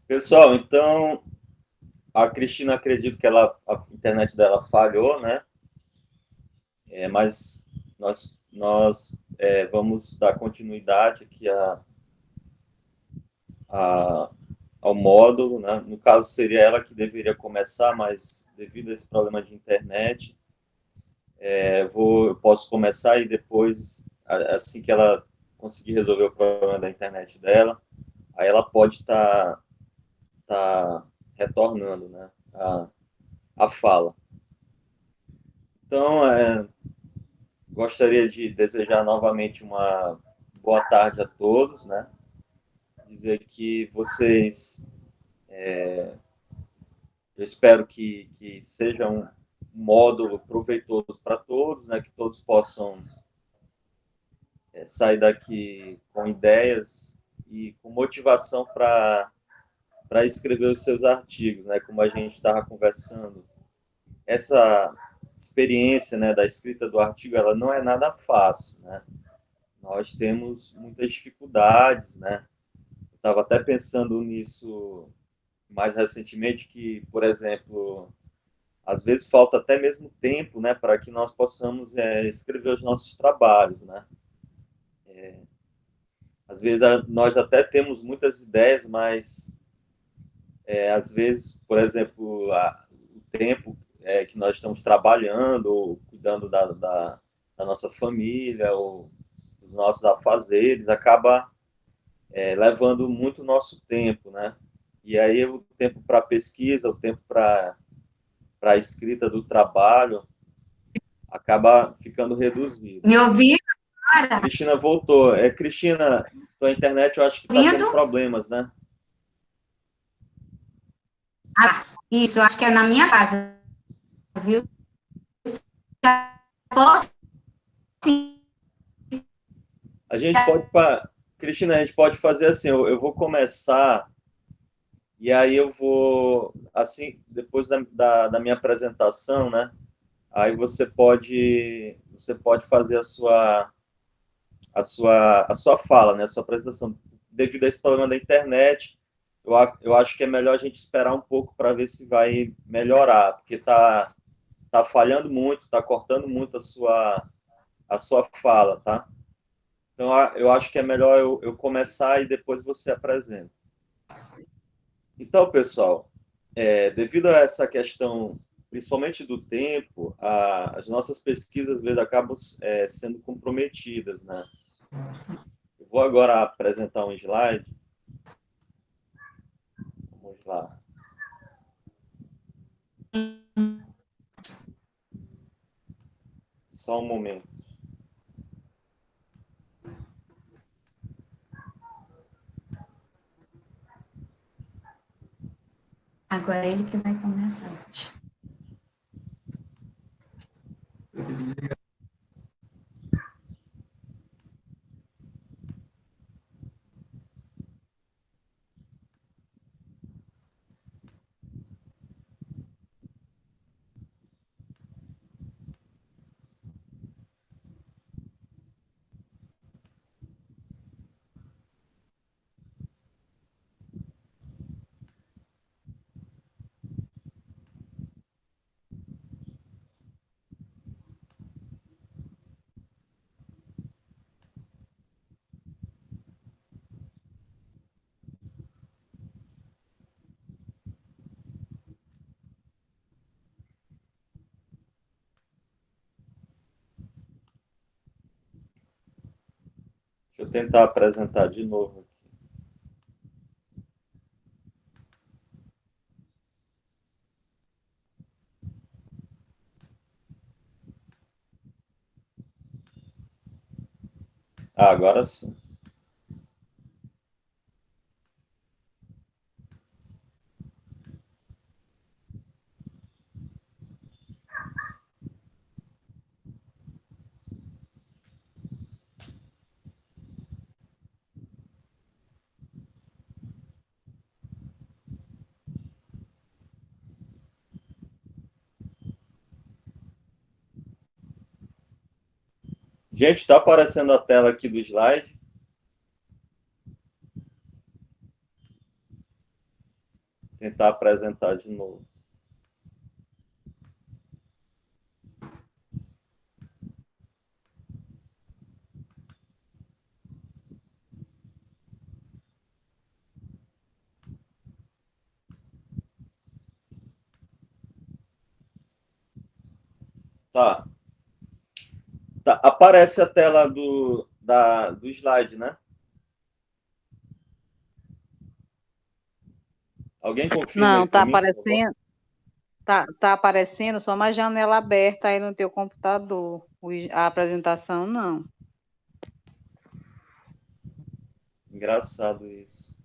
Pessoal, então a Cristina acredito que a internet dela falhou, né? Mas nós vamos dar continuidade aqui a, ao módulo, né? No caso seria ela que deveria começar, mas devido a esse problema de internet, eu posso começar e depois, assim que ela conseguir resolver o problema da internet dela, aí ela pode tá retornando, né? A fala. Então, gostaria de desejar novamente uma boa tarde a todos, né? Dizer que vocês, eu espero que seja um módulo proveitoso para todos, né? Que todos possam sair daqui com ideias e com motivação para escrever os seus artigos, né? Como a gente estava conversando, essa experiência, né, da escrita do artigo, ela não é nada fácil, né? Nós temos muitas dificuldades, né? Estava até pensando nisso mais recentemente, que, por exemplo, às vezes falta até mesmo tempo, né, para que nós possamos escrever os nossos trabalhos, né? Às vezes nós até temos muitas ideias, mas às vezes, por exemplo, o tempo que nós estamos trabalhando, ou cuidando da nossa família, ou dos nossos afazeres, acaba levando muito nosso tempo, né? E aí o tempo para pesquisa, o tempo para a escrita do trabalho acaba ficando reduzido. Me ouvindo agora? Cristina voltou. Cristina, tua internet eu acho que está tendo Ouvindo? problemas, né? Ah, isso, eu acho que é na minha casa, viu? Posso sim. A gente pode, Cristina, a gente pode fazer assim, eu vou começar e aí eu vou, assim, depois da minha apresentação, né? Aí você pode fazer a sua fala, né, a sua apresentação. Devido a esse problema da internet, eu acho que é melhor a gente esperar um pouco para ver se vai melhorar, porque tá falhando muito, tá cortando muito a sua fala, tá? Então eu acho que é melhor eu começar e depois você apresenta. Então, pessoal, devido a essa questão, principalmente do tempo, as nossas pesquisas às vezes acabam sendo comprometidas, né? Eu vou agora apresentar um slide. Vamos lá. Só um momento. Agora é ele que vai começar hoje. Deixa eu tentar apresentar de novo aqui. Agora sim. Gente, está aparecendo a tela aqui do slide? tentar apresentar de novo. Tá. Tá. Aparece a tela do slide, né? Alguém confirma aí Não, para mim, por favor? tá aparecendo só uma janela aberta aí no teu computador. A apresentação, não. Engraçado isso.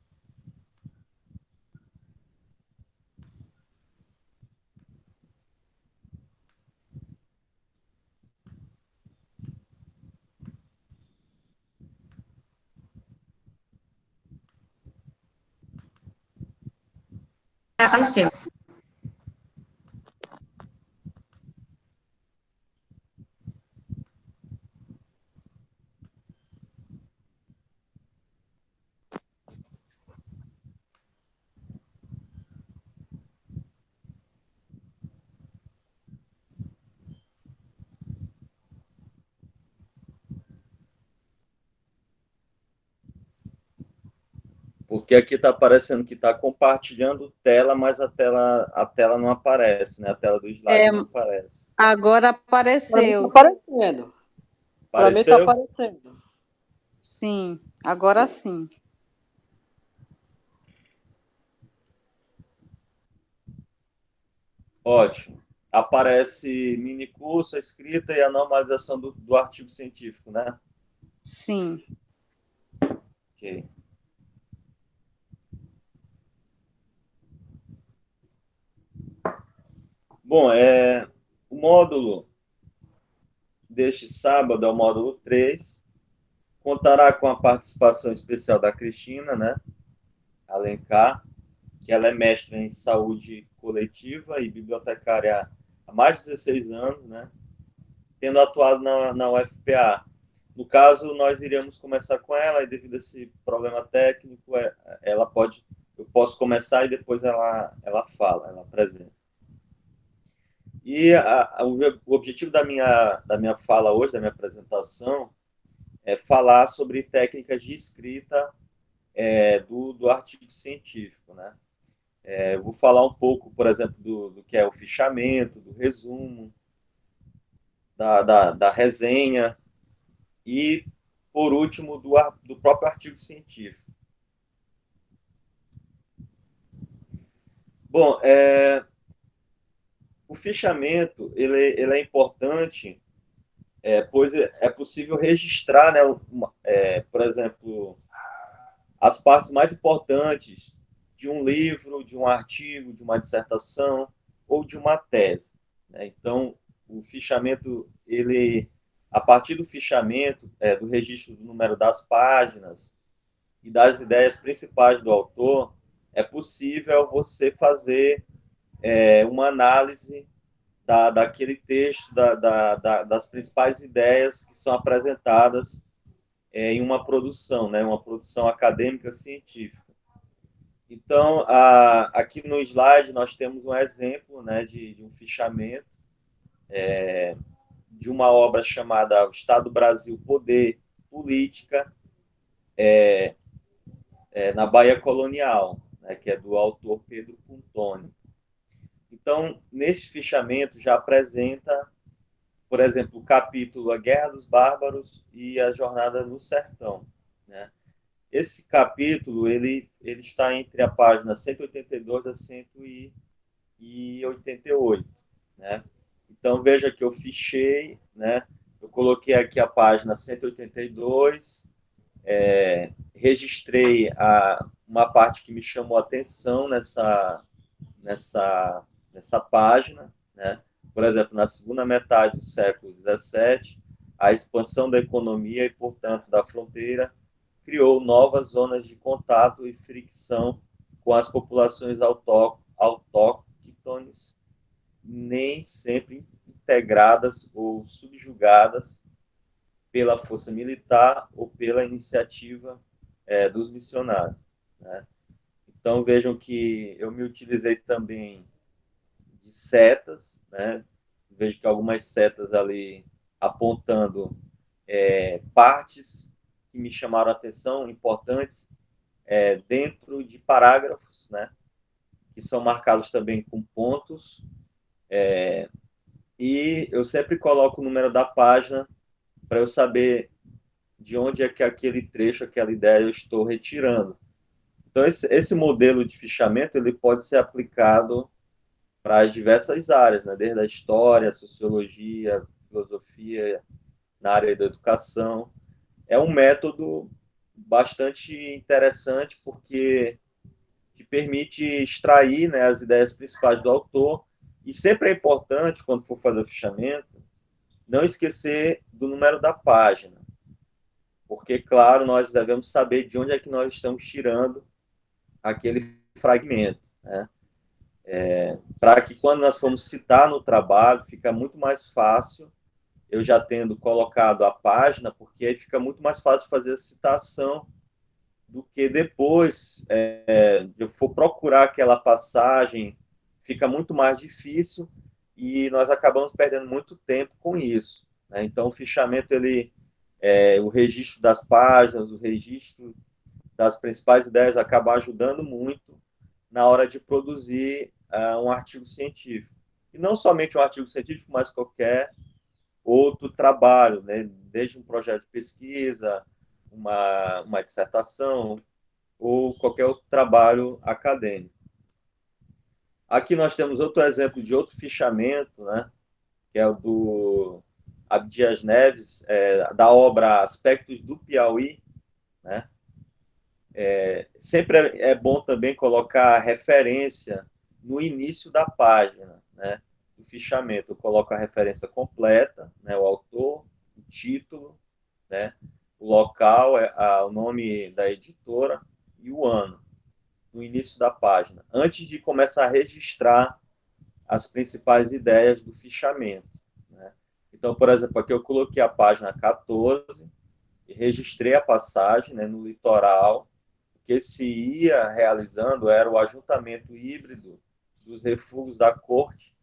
Apareceu. Porque aqui está aparecendo que está compartilhando tela, mas a tela não aparece, né? A tela do slide É, não aparece. agora Para mim tá apareceu. aparecendo. Para mim tá Apareceu? aparecendo. Sim, agora sim. Ótimo. Aparece mini curso, a escrita e a normalização do artigo científico, né? Sim. Ok. Bom, o módulo deste sábado é o módulo 3. Contará com a participação especial da Cristina, né? Alencar, que ela é mestre em saúde coletiva e bibliotecária há mais de 16 anos, né? Tendo atuado na UFPA. No caso, nós iríamos começar com ela e devido a esse problema técnico, eu posso começar e depois ela fala, ela apresenta. E o objetivo da minha fala hoje, da minha apresentação, é falar sobre técnicas de escrita do artigo científico, né? Eu vou falar um pouco, por exemplo, do que é o fichamento, do resumo, da resenha e, por último, do próprio artigo científico. Bom, o fichamento ele é importante, pois é possível registrar, né, por exemplo, as partes mais importantes de um livro, de um artigo, de uma dissertação ou de uma tese, né? Então, o fichamento, a partir do fichamento, do registro do número das páginas e das ideias principais do autor, é possível você fazer uma análise daquele texto, das principais ideias que são apresentadas em uma produção, né, uma produção acadêmica científica. Então, aqui no slide nós temos um exemplo, né, de um fichamento de uma obra chamada O Estado do Brasil, Poder, Política, na Bahia Colonial, né, que é do autor Pedro Puntoni. Então, neste fichamento já apresenta, por exemplo, o capítulo A Guerra dos Bárbaros e a Jornada no Sertão, né? Esse capítulo ele está entre a página 182 a 188, né? Então veja que eu fichei, né? Eu coloquei aqui a página 182, registrei uma parte que me chamou a atenção nessa página, né? Por exemplo, na segunda metade do século XVII, a expansão da economia e, portanto, da fronteira criou novas zonas de contato e fricção com as populações autóctones, nem sempre integradas ou subjugadas pela força militar ou pela iniciativa dos missionários, né? Então, vejam que eu me utilizei também de setas, né? Vejo que algumas setas ali apontando partes que me chamaram a atenção, importantes, dentro de parágrafos, né? Que são marcados também com pontos. E eu sempre coloco o número da página para eu saber de onde é que aquele trecho, aquela ideia eu estou retirando. Então, esse modelo de fichamento ele pode ser aplicado para as diversas áreas, né? Desde a história, a sociologia, filosofia, na área da educação. É um método bastante interessante porque te permite extrair, né, as ideias principais do autor, e sempre é importante, quando for fazer o fichamento, não esquecer do número da página, porque, claro, nós devemos saber de onde é que nós estamos tirando aquele fragmento, né? Para que quando nós formos citar no trabalho, fica muito mais fácil, eu já tendo colocado a página, porque aí fica muito mais fácil fazer a citação do que depois eu for procurar aquela passagem, fica muito mais difícil e nós acabamos perdendo muito tempo com isso, né? Então, o fichamento, o registro das páginas, o registro das principais ideias acaba ajudando muito na hora de produzir um artigo científico. E não somente um artigo científico, mas qualquer outro trabalho, né? Desde um projeto de pesquisa, uma dissertação ou qualquer outro trabalho acadêmico. Aqui nós temos outro exemplo de outro fichamento, né? Que é o do Abdias Neves, da obra Aspectos do Piauí, né? Sempre é bom também colocar referência no início da página, né, do fichamento. Eu coloco a referência completa, né, o autor, o título, né, o local, o nome da editora e o ano, no início da página, antes de começar a registrar as principais ideias do fichamento, né. Então, por exemplo, aqui eu coloquei a página 14 e registrei a passagem, né, no litoral. O que se ia realizando era o ajuntamento híbrido dos refugos da corte,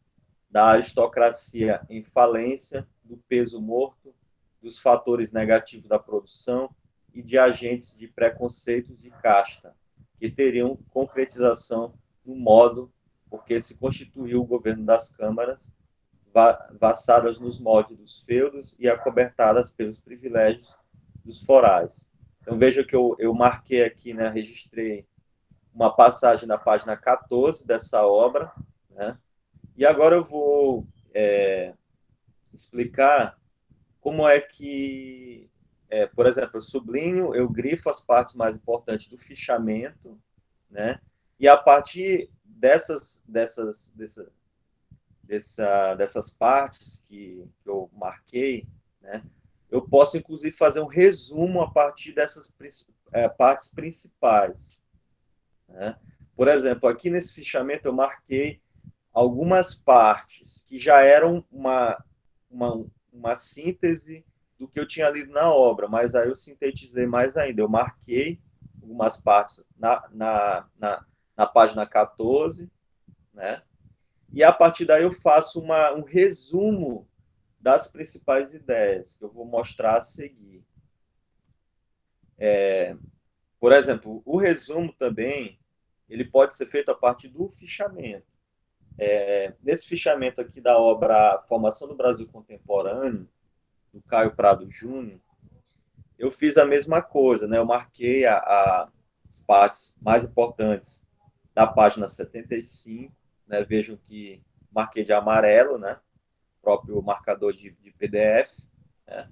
da aristocracia em falência, do peso morto, dos fatores negativos da produção e de agentes de preconceitos de casta, que teriam concretização no modo porque se constituiu o governo das câmaras, vassadas nos moldes dos feudos e acobertadas pelos privilégios dos forais. Então, veja que eu marquei aqui, né, registrei uma passagem na página 14 dessa obra, né? E agora eu vou explicar como é que, por exemplo, eu sublinho, eu grifo as partes mais importantes do fichamento, né? E a partir dessas partes que eu marquei, né? Eu posso, inclusive, fazer um resumo a partir dessas partes principais, né? Por exemplo, aqui nesse fichamento eu marquei algumas partes que já eram uma síntese do que eu tinha lido na obra, mas aí eu sintetizei mais ainda. Eu marquei algumas partes na página 14, né? E a partir daí eu faço um resumo das principais ideias que eu vou mostrar a seguir. Por exemplo, o resumo também ele pode ser feito a partir do fichamento. Nesse fichamento aqui da obra Formação do Brasil Contemporâneo, do Caio Prado Júnior, eu fiz a mesma coisa, né? Eu marquei as partes mais importantes da página 75, né? Vejam que marquei de amarelo, né? Próprio marcador de PDF, né?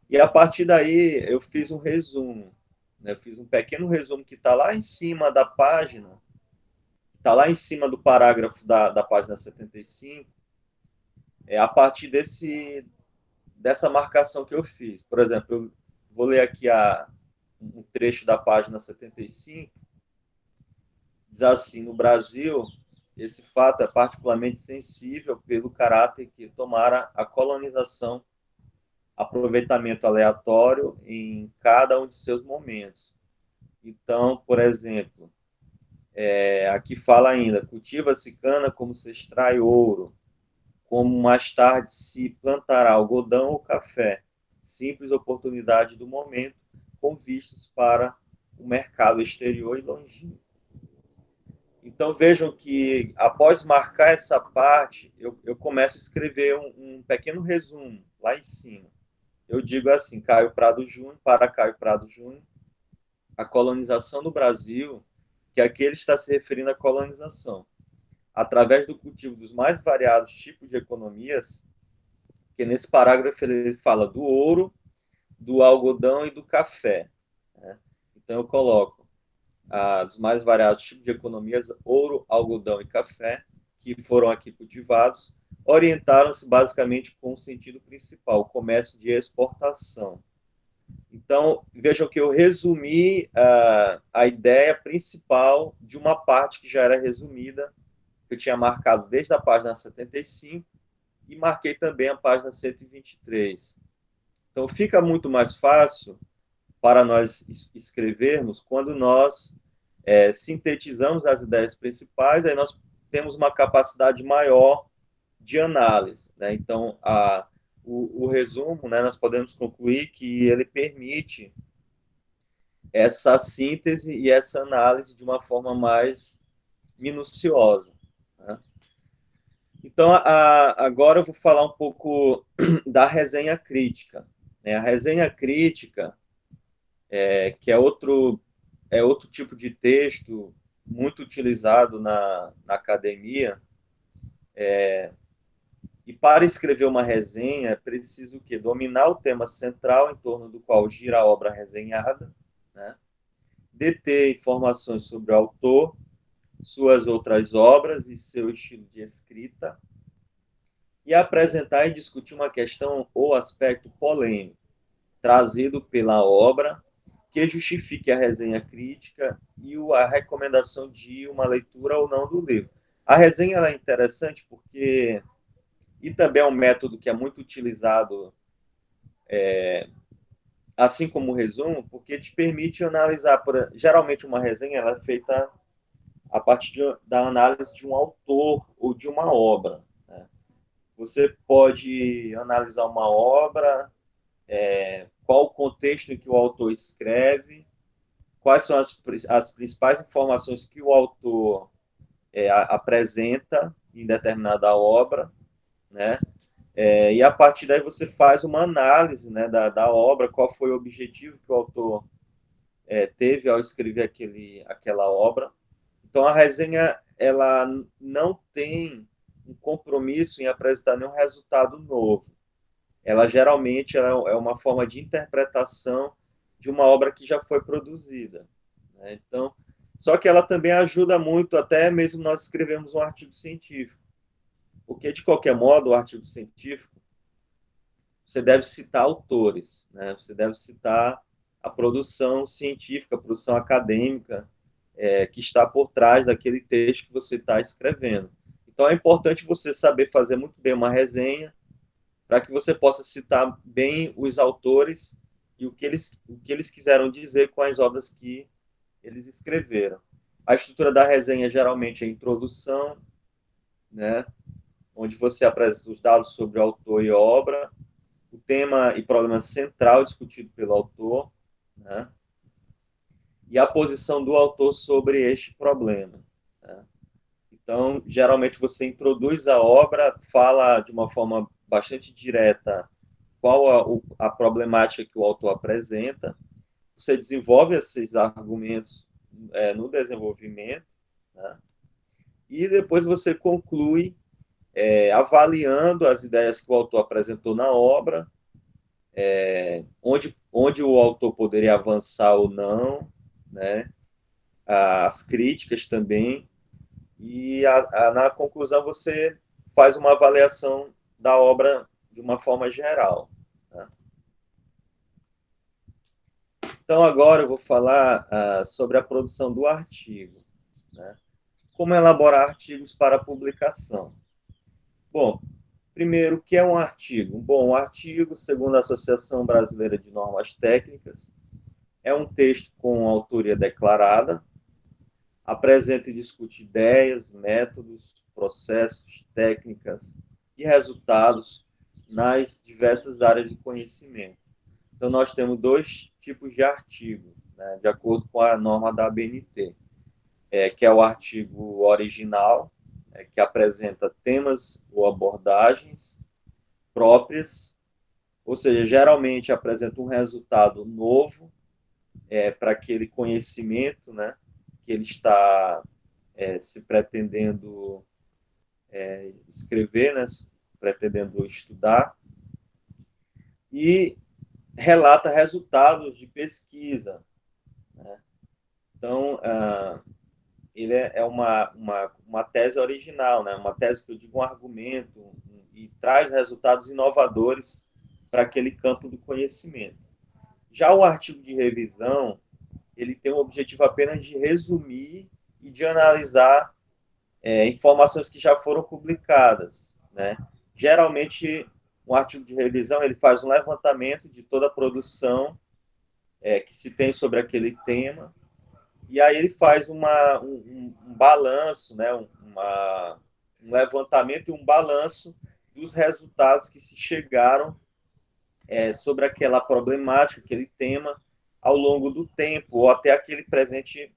E a partir daí eu fiz um resumo, né? Eu fiz um pequeno resumo que está lá em cima da página, está lá em cima do parágrafo da página 75, a partir dessa marcação que eu fiz. Por exemplo, eu vou ler aqui um trecho da página 75, diz assim: no Brasil, esse fato é particularmente sensível pelo caráter que tomara a colonização, aproveitamento aleatório em cada um de seus momentos. Então, por exemplo, Aqui fala ainda, cultiva-se cana como se extrai ouro, como mais tarde se plantará algodão ou café. Simples oportunidade do momento, com vistas para o mercado exterior e longínquo. Então vejam que, após marcar essa parte, eu começo a escrever um pequeno resumo lá em cima. Eu digo assim, Caio Prado Júnior, para Caio Prado Júnior, a colonização do Brasil, que aqui ele está se referindo à colonização, através do cultivo dos mais variados tipos de economias, que nesse parágrafo ele fala do ouro, do algodão e do café. Né? Então eu coloco dos mais variados tipos de economias, ouro, algodão e café, que foram aqui cultivados, orientaram-se basicamente com o sentido principal, o comércio de exportação. Então, vejam que eu resumi a ideia principal de uma parte que já era resumida, que eu tinha marcado desde a página 75, e marquei também a página 123. Então, fica muito mais fácil para nós escrevermos quando nós sintetizamos as ideias principais, aí nós temos uma capacidade maior de análise. Né? Então, o resumo, né, nós podemos concluir que ele permite essa síntese e essa análise de uma forma mais minuciosa. Né? Então, agora eu vou falar um pouco da resenha crítica. A resenha crítica, que é outro tipo de texto muito utilizado na academia, e para escrever uma resenha é preciso o quê? Dominar o tema central em torno do qual gira a obra resenhada, né? Deter informações sobre o autor, suas outras obras e seu estilo de escrita, e apresentar e discutir uma questão ou aspecto polêmico, trazido pela obra, que justifique a resenha crítica e a recomendação de uma leitura ou não do livro. A resenha é interessante porque, e também é um método que é muito utilizado, assim como o resumo, porque te permite analisar, geralmente uma resenha ela é feita a partir da análise de um autor ou de uma obra. Né? Você pode analisar uma obra, qual o contexto em que o autor escreve, quais são as principais informações que o autor apresenta em determinada obra, né? E a partir daí você faz uma análise, né, da obra, qual foi o objetivo que o autor teve ao escrever aquela obra. Então, a resenha ela não tem um compromisso em apresentar nenhum resultado novo. Ela geralmente é uma forma de interpretação de uma obra que já foi produzida. Né? Então, só que ela também ajuda muito, até mesmo nós escrevemos um artigo científico. Porque, de qualquer modo, o artigo científico, você deve citar autores, né? Você deve citar a produção científica, a produção acadêmica que está por trás daquele texto que você está escrevendo. Então, é importante você saber fazer muito bem uma resenha para que você possa citar bem os autores e o que eles quiseram dizer com as obras que eles escreveram. A estrutura da resenha geralmente é a introdução, né, onde você apresenta os dados sobre o autor e obra, o tema e problema central discutido pelo autor, né, e a posição do autor sobre este problema. Né. Então, geralmente você introduz a obra, fala de uma forma bastante direta qual a problemática que o autor apresenta, você desenvolve esses argumentos no desenvolvimento, né? E depois você conclui avaliando as ideias que o autor apresentou na obra, onde o autor poderia avançar ou não, né? As críticas também, e na conclusão você faz uma avaliação da obra de uma forma geral. Né? Então, agora eu vou falar sobre a produção do artigo. Né? Como elaborar artigos para publicação? Bom, primeiro, o que é um artigo? Bom, um artigo, segundo a Associação Brasileira de Normas Técnicas, é um texto com autoria declarada, apresenta e discute ideias, métodos, processos, técnicas e resultados nas diversas áreas de conhecimento. Então, nós temos dois tipos de artigo, né, de acordo com a norma da ABNT, que é o artigo original, que apresenta temas ou abordagens próprias, ou seja, geralmente apresenta um resultado novo para aquele conhecimento, né, que ele está se pretendendo escrever, né, pretendendo estudar, e relata resultados de pesquisa, né? Então, ele é uma tese original, né? Uma tese que eu digo um argumento e traz resultados inovadores para aquele campo do conhecimento. Já o artigo de revisão, ele tem o objetivo apenas de resumir e de analisar informações que já foram publicadas, né? Geralmente, um artigo de revisão ele faz um levantamento de toda a produção que se tem sobre aquele tema, e aí ele faz um balanço, né? um levantamento e um balanço dos resultados que se chegaram sobre aquela problemática, aquele tema, ao longo do tempo, ou até aquele presente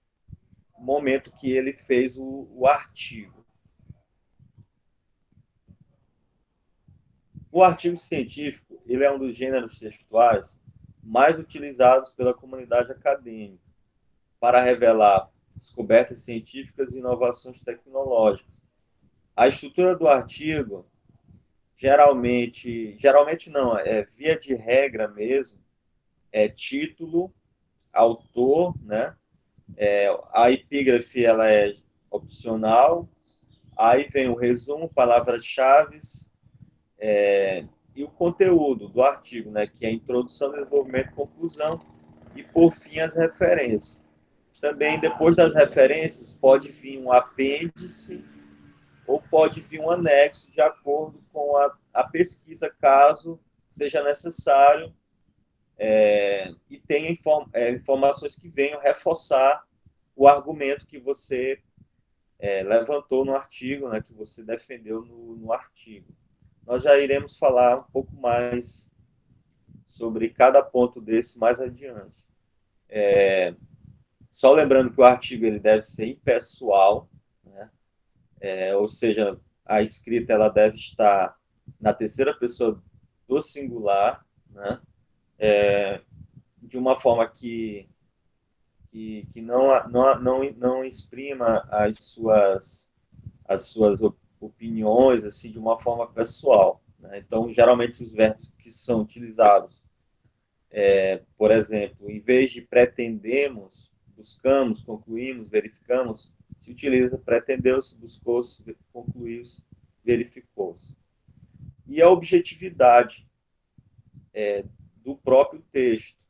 momento que ele fez o artigo. O artigo científico ele é um dos gêneros textuais mais utilizados pela comunidade acadêmica para revelar descobertas científicas e inovações tecnológicas. A estrutura do artigo, geralmente não, via de regra mesmo, é título, autor, né? A epígrafe ela é opcional, aí vem o resumo, palavras-chave, e o conteúdo do artigo, né, que é a introdução, desenvolvimento, conclusão e, por fim, as referências. Também, depois das referências, pode vir um apêndice ou pode vir um anexo, de acordo com a pesquisa, caso seja necessário, e tenha informações que venham reforçar o argumento que você levantou no artigo, né, que você defendeu no artigo. Nós já iremos falar um pouco mais sobre cada ponto desse mais adiante. Só lembrando que o artigo ele deve ser impessoal, né? Ou seja, a escrita ela deve estar na terceira pessoa do singular, né? De uma forma que não exprima as suas opiniões assim de uma forma pessoal, né? Então, geralmente os verbos que são utilizados, por exemplo, em vez de pretendemos, buscamos, concluímos, verificamos, se utiliza pretendeu-se, buscou-se, concluiu-se, verificou-se. E a objetividade do próprio texto.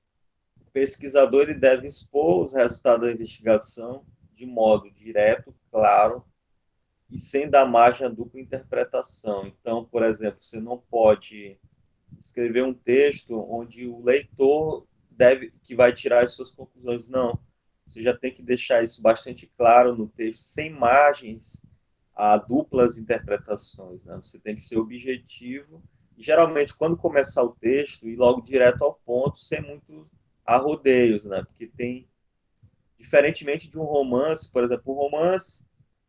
O pesquisador ele deve expor os resultados da investigação de modo direto, claro, e sem dar margem à dupla interpretação. Então, por exemplo, você não pode escrever um texto onde o leitor que vai tirar as suas conclusões. Não. Você já tem que deixar isso bastante claro no texto, sem margens a duplas interpretações, né? Você tem que ser objetivo. E, geralmente, quando começar o texto, ir logo direto ao ponto, sem muito arrodeios, né? Porque tem, diferentemente de um romance, por exemplo, um romance,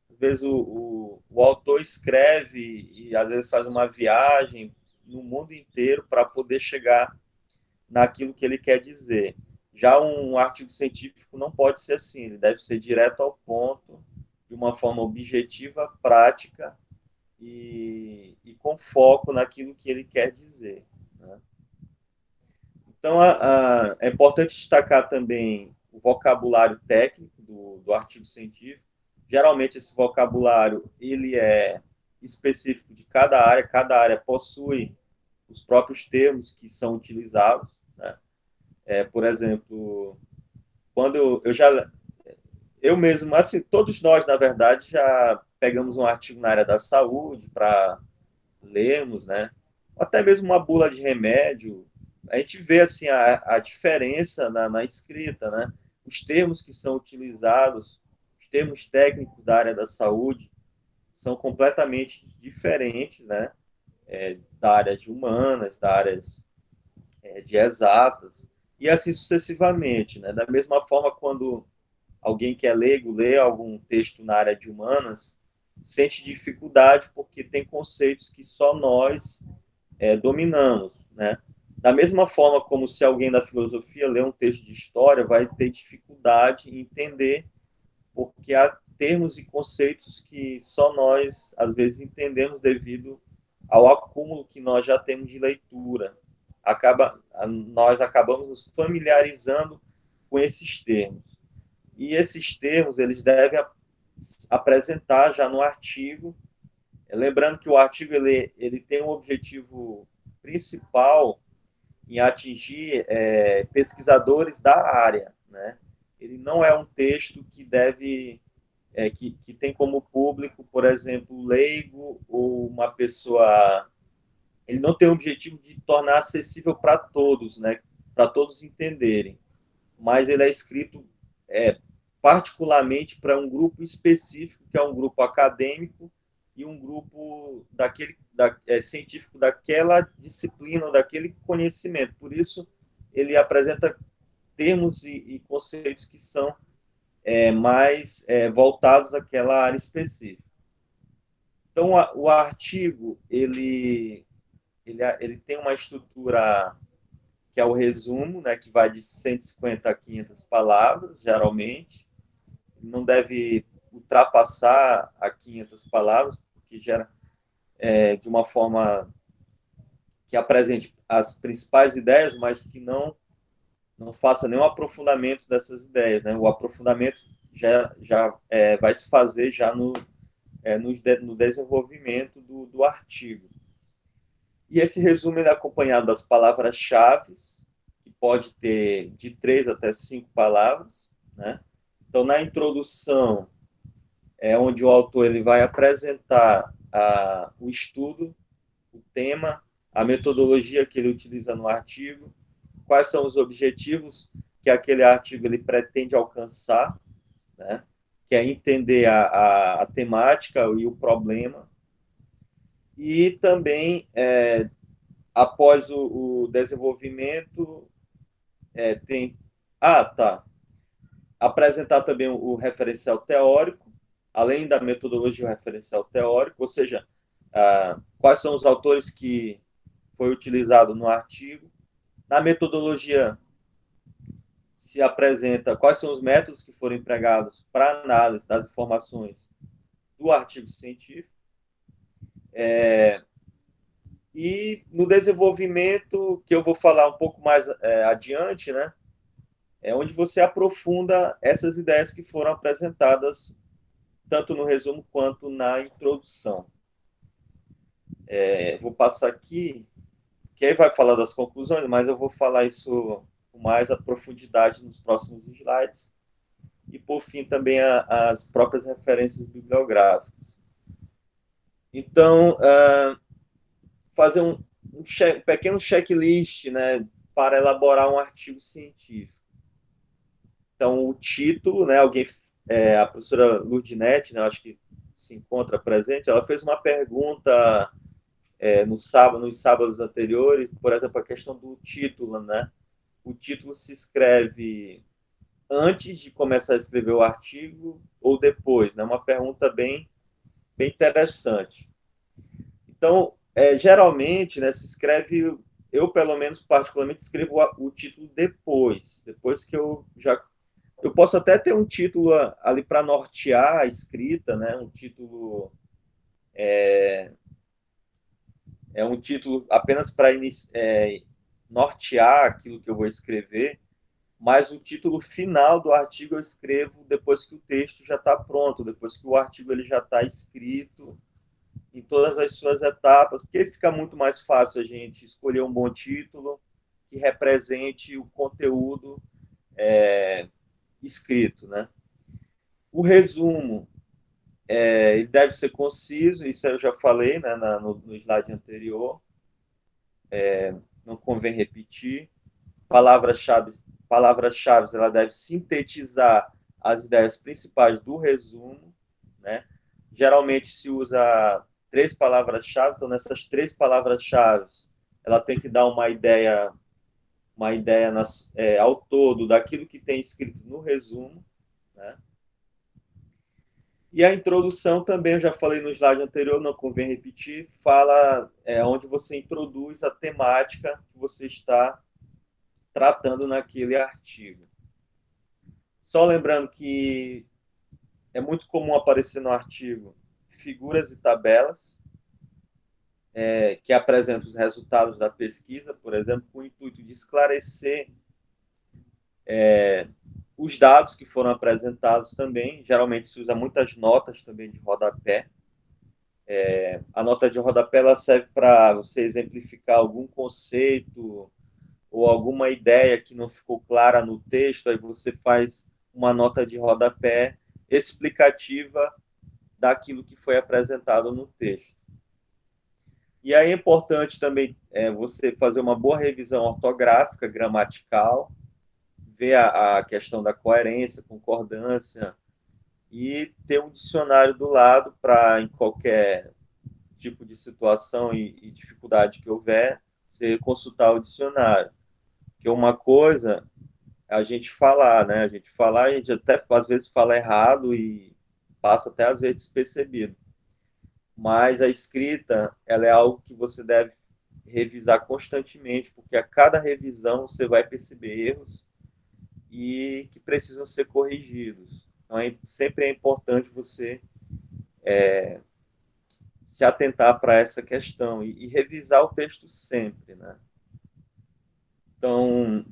às vezes o autor escreve e às vezes faz uma viagem no mundo inteiro para poder chegar naquilo que ele quer dizer. Já um artigo científico não pode ser assim, ele deve ser direto ao ponto, de uma forma objetiva, prática e com foco naquilo que ele quer dizer, né? Então, é importante destacar também o vocabulário técnico do artigo científico. Geralmente, esse vocabulário ele é específico de cada área possui os próprios termos que são utilizados, né? Por exemplo, quando eu mesmo, assim, todos nós, na verdade, já pegamos um artigo na área da saúde para lermos, né? Até mesmo uma bula de remédio, a gente vê assim a diferença na escrita, né? Os termos que são utilizados, os os termos técnicos da área da saúde são completamente diferentes, né? Da área de humanas, da área de exatas, e assim sucessivamente, né? Da mesma forma, quando alguém que é leigo lê algum texto na área de humanas, sente dificuldade porque tem conceitos que só nós dominamos, né? Da mesma forma como se alguém da filosofia lê um texto de história, vai ter dificuldade em entender, porque há termos e conceitos que só nós, às vezes, entendemos devido ao acúmulo que nós já temos de leitura. Nós acabamos nos familiarizando com esses termos. E esses termos, eles devem apresentar já no artigo, lembrando que o artigo ele tem um objetivo principal em atingir pesquisadores da área, né? Ele não é um texto que deve que tem como público, por exemplo, leigo ou uma pessoa. Ele não tem o objetivo de tornar acessível para todos, né? Para todos entenderem, mas ele é escrito particularmente para um grupo específico, que é um grupo acadêmico e um grupo científico daquela disciplina, daquele conhecimento. Por isso, ele apresenta termos e conceitos que são mais voltados àquela área específica. Então, o artigo, ele tem uma estrutura que é o resumo, né, que vai de 150 a 500 palavras, geralmente. Não deve ultrapassar a 500 palavras, porque gera de uma forma que apresente as principais ideias, mas que não faça nenhum aprofundamento dessas ideias, né? O aprofundamento já vai se fazer já no desenvolvimento do artigo. E esse resumo é acompanhado das palavras-chave, que pode ter de 3 até 5 palavras, né? Então, na introdução, onde o autor ele vai apresentar o estudo, o tema, a metodologia que ele utiliza no artigo, quais são os objetivos que aquele artigo ele pretende alcançar, né? Que é entender a temática e o problema. E também, após o desenvolvimento, tem... Apresentar também o referencial teórico, além da metodologia, o referencial teórico, ou seja, quais são os autores que foi utilizado no artigo. Na metodologia se apresenta quais são os métodos que foram empregados para análise das informações do artigo científico. E no desenvolvimento, que eu vou falar um pouco mais adiante, né, é onde você aprofunda essas ideias que foram apresentadas tanto no resumo quanto na introdução. Vou passar aqui, que aí vai falar das conclusões, mas eu vou falar isso com mais a profundidade nos próximos slides. E, por fim, também as próprias referências bibliográficas. Então, fazer um pequeno checklist, né, para elaborar um artigo científico. Então, o título, né, a professora Lurdinetti, né, acho que se encontra presente, ela fez uma pergunta nos sábados anteriores, por exemplo, a questão do título, né? O título se escreve antes de começar a escrever o artigo ou depois, né? Uma pergunta bem interessante. Então, geralmente, né, se escreve, eu pelo menos particularmente escrevo o título depois que eu posso até ter um título ali para nortear a escrita, né? Um título um título apenas para nortear aquilo que eu vou escrever, mas o título final do artigo eu escrevo depois que o texto já está pronto, depois que o artigo ele já está escrito em todas as suas etapas, porque fica muito mais fácil a gente escolher um bom título que represente o conteúdo escrito, né? O resumo ele deve ser conciso, isso eu já falei, né, no slide anterior, não convém repetir. Palavras-chave, ela deve sintetizar as ideias principais do resumo, né? Geralmente se usa 3 palavras-chave, então nessas 3 palavras-chave, ela tem que dar uma ideia ao todo daquilo que tem escrito no resumo, né? E a introdução também, eu já falei no slide anterior, não convém repetir, fala onde você introduz a temática que você está tratando naquele artigo. Só lembrando que é muito comum aparecer no artigo figuras e tabelas que apresentam os resultados da pesquisa, por exemplo, com o intuito de esclarecer os dados que foram apresentados também. Geralmente se usa muitas notas também de rodapé. A nota de rodapé ela serve para você exemplificar algum conceito ou alguma ideia que não ficou clara no texto, aí você faz uma nota de rodapé explicativa daquilo que foi apresentado no texto. E aí é importante também você fazer uma boa revisão ortográfica, gramatical, ver a questão da coerência, concordância, e ter um dicionário do lado para, em qualquer tipo de situação e dificuldade que houver, você consultar o dicionário. Porque uma coisa é a gente falar, né? A gente até às vezes fala errado e passa até às vezes despercebido. Mas a escrita, ela é algo que você deve revisar constantemente, porque a cada revisão você vai perceber erros e que precisam ser corrigidos. Então, sempre é importante você se atentar para essa questão e revisar o texto sempre, né? Então,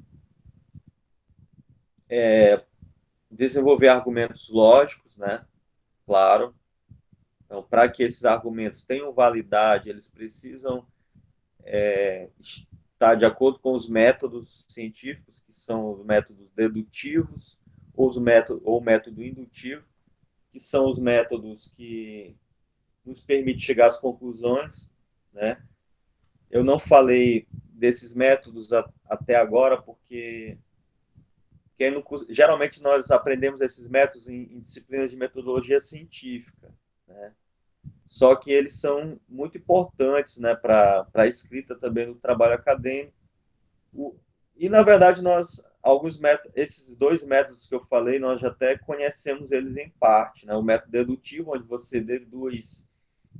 desenvolver argumentos lógicos, né? Claro. Então, para que esses argumentos tenham validade, eles precisam estar de acordo com os métodos científicos, que são os métodos dedutivos ou o método indutivo, que são os métodos que nos permitem chegar às conclusões, né? Eu não falei desses métodos até agora porque geralmente nós aprendemos esses métodos em disciplinas de metodologia científica, né? Só que eles são muito importantes, né, para a escrita também do trabalho acadêmico. E, na verdade, esses 2 métodos que eu falei, nós já até conhecemos eles em parte, né? O método dedutivo, onde você deduz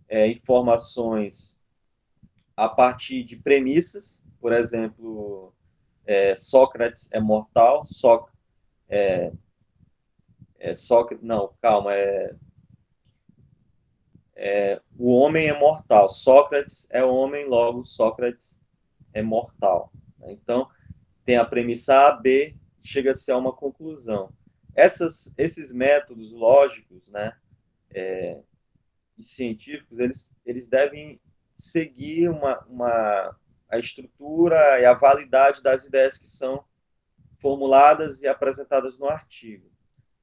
informações a partir de premissas, por exemplo, Sócrates é mortal, o homem é mortal, Sócrates é homem, logo Sócrates é mortal. Então, tem a premissa A, B, chega-se a uma conclusão. Esses métodos lógicos, né, e científicos, eles devem seguir a estrutura e a validade das ideias que são formuladas e apresentadas no artigo.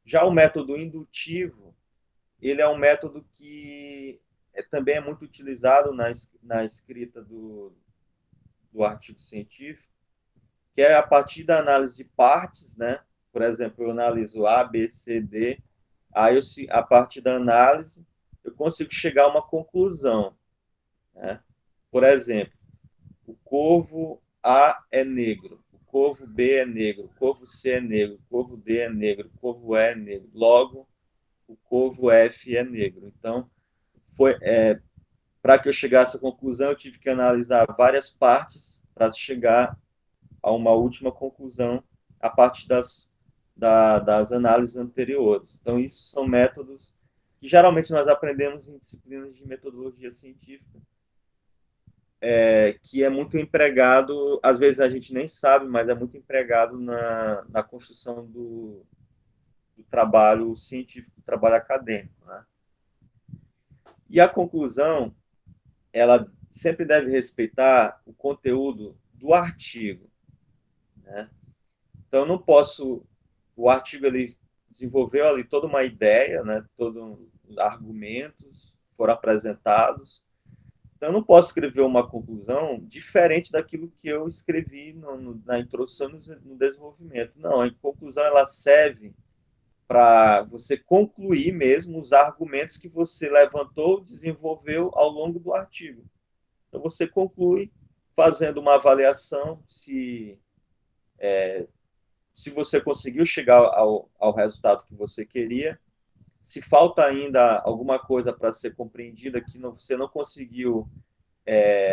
Já o método indutivo, ele é um método que também é muito utilizado na escrita do artigo científico, que é a partir da análise de partes, né? Por exemplo, eu analiso A, B, C, D, aí a partir da análise eu consigo chegar a uma conclusão, né? Por exemplo, o corvo A é negro, o corvo B é negro, o corvo C é negro, o corvo D é negro, o corvo E é negro. Logo, o corvo F é negro. Então, para que eu chegasse à conclusão, eu tive que analisar várias partes para chegar a uma última conclusão a partir das análises anteriores. Então, isso são métodos que geralmente nós aprendemos em disciplinas de metodologia científica, que é muito empregado, às vezes a gente nem sabe, mas é muito empregado na construção do trabalho científico, do trabalho acadêmico, né? E a conclusão, ela sempre deve respeitar o conteúdo do artigo, né? Então, eu não posso... O artigo ele desenvolveu ali toda uma ideia, né? Todos os argumentos foram apresentados. Então, eu não posso escrever uma conclusão diferente daquilo que eu escrevi na introdução e no desenvolvimento. Não, a conclusão ela serve para você concluir mesmo os argumentos que você levantou, desenvolveu ao longo do artigo. Então, você conclui fazendo uma avaliação se você conseguiu chegar ao resultado que você queria, se falta ainda alguma coisa para ser compreendida que você não conseguiu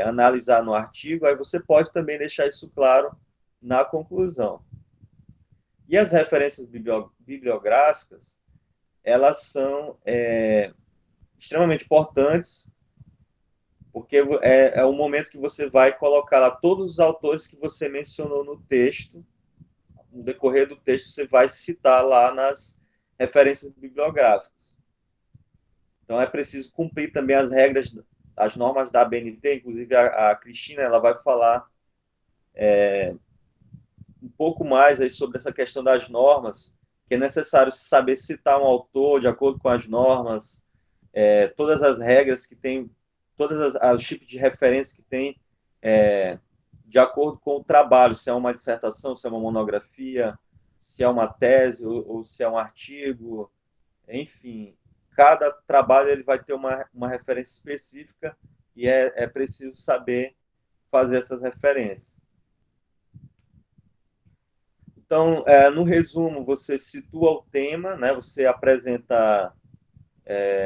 analisar no artigo, aí você pode também deixar isso claro na conclusão. E as referências bibliográficas, elas são extremamente importantes, porque é o momento que você vai colocar lá todos os autores que você mencionou no texto. No decorrer do texto, você vai citar lá nas referências bibliográficas. Então, é preciso cumprir também as regras, as normas da ABNT, inclusive a Cristina, ela vai falar um pouco mais aí sobre essa questão das normas, que é necessário saber citar um autor de acordo com as normas, todas as regras que tem, todos os tipos de referência que tem, de acordo com o trabalho, se é uma dissertação, se é uma monografia, se é uma tese ou se é um artigo, enfim, cada trabalho ele vai ter uma referência específica e é preciso saber fazer essas referências. Então, no resumo, você situa o tema, né? Você apresenta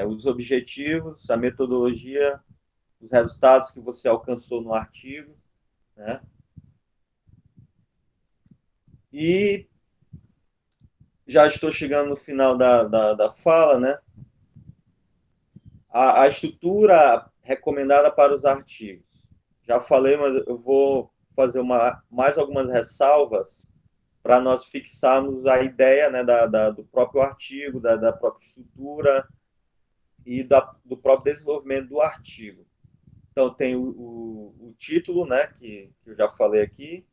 os objetivos, a metodologia, os resultados que você alcançou no artigo, né? E já estou chegando no final da fala, né? A estrutura recomendada para os artigos. Já falei, mas eu vou fazer mais algumas ressalvas para nós fixarmos a ideia, né, do próprio artigo, da própria estrutura e do próprio desenvolvimento do artigo. Então, tem o título, né, que eu já falei aqui.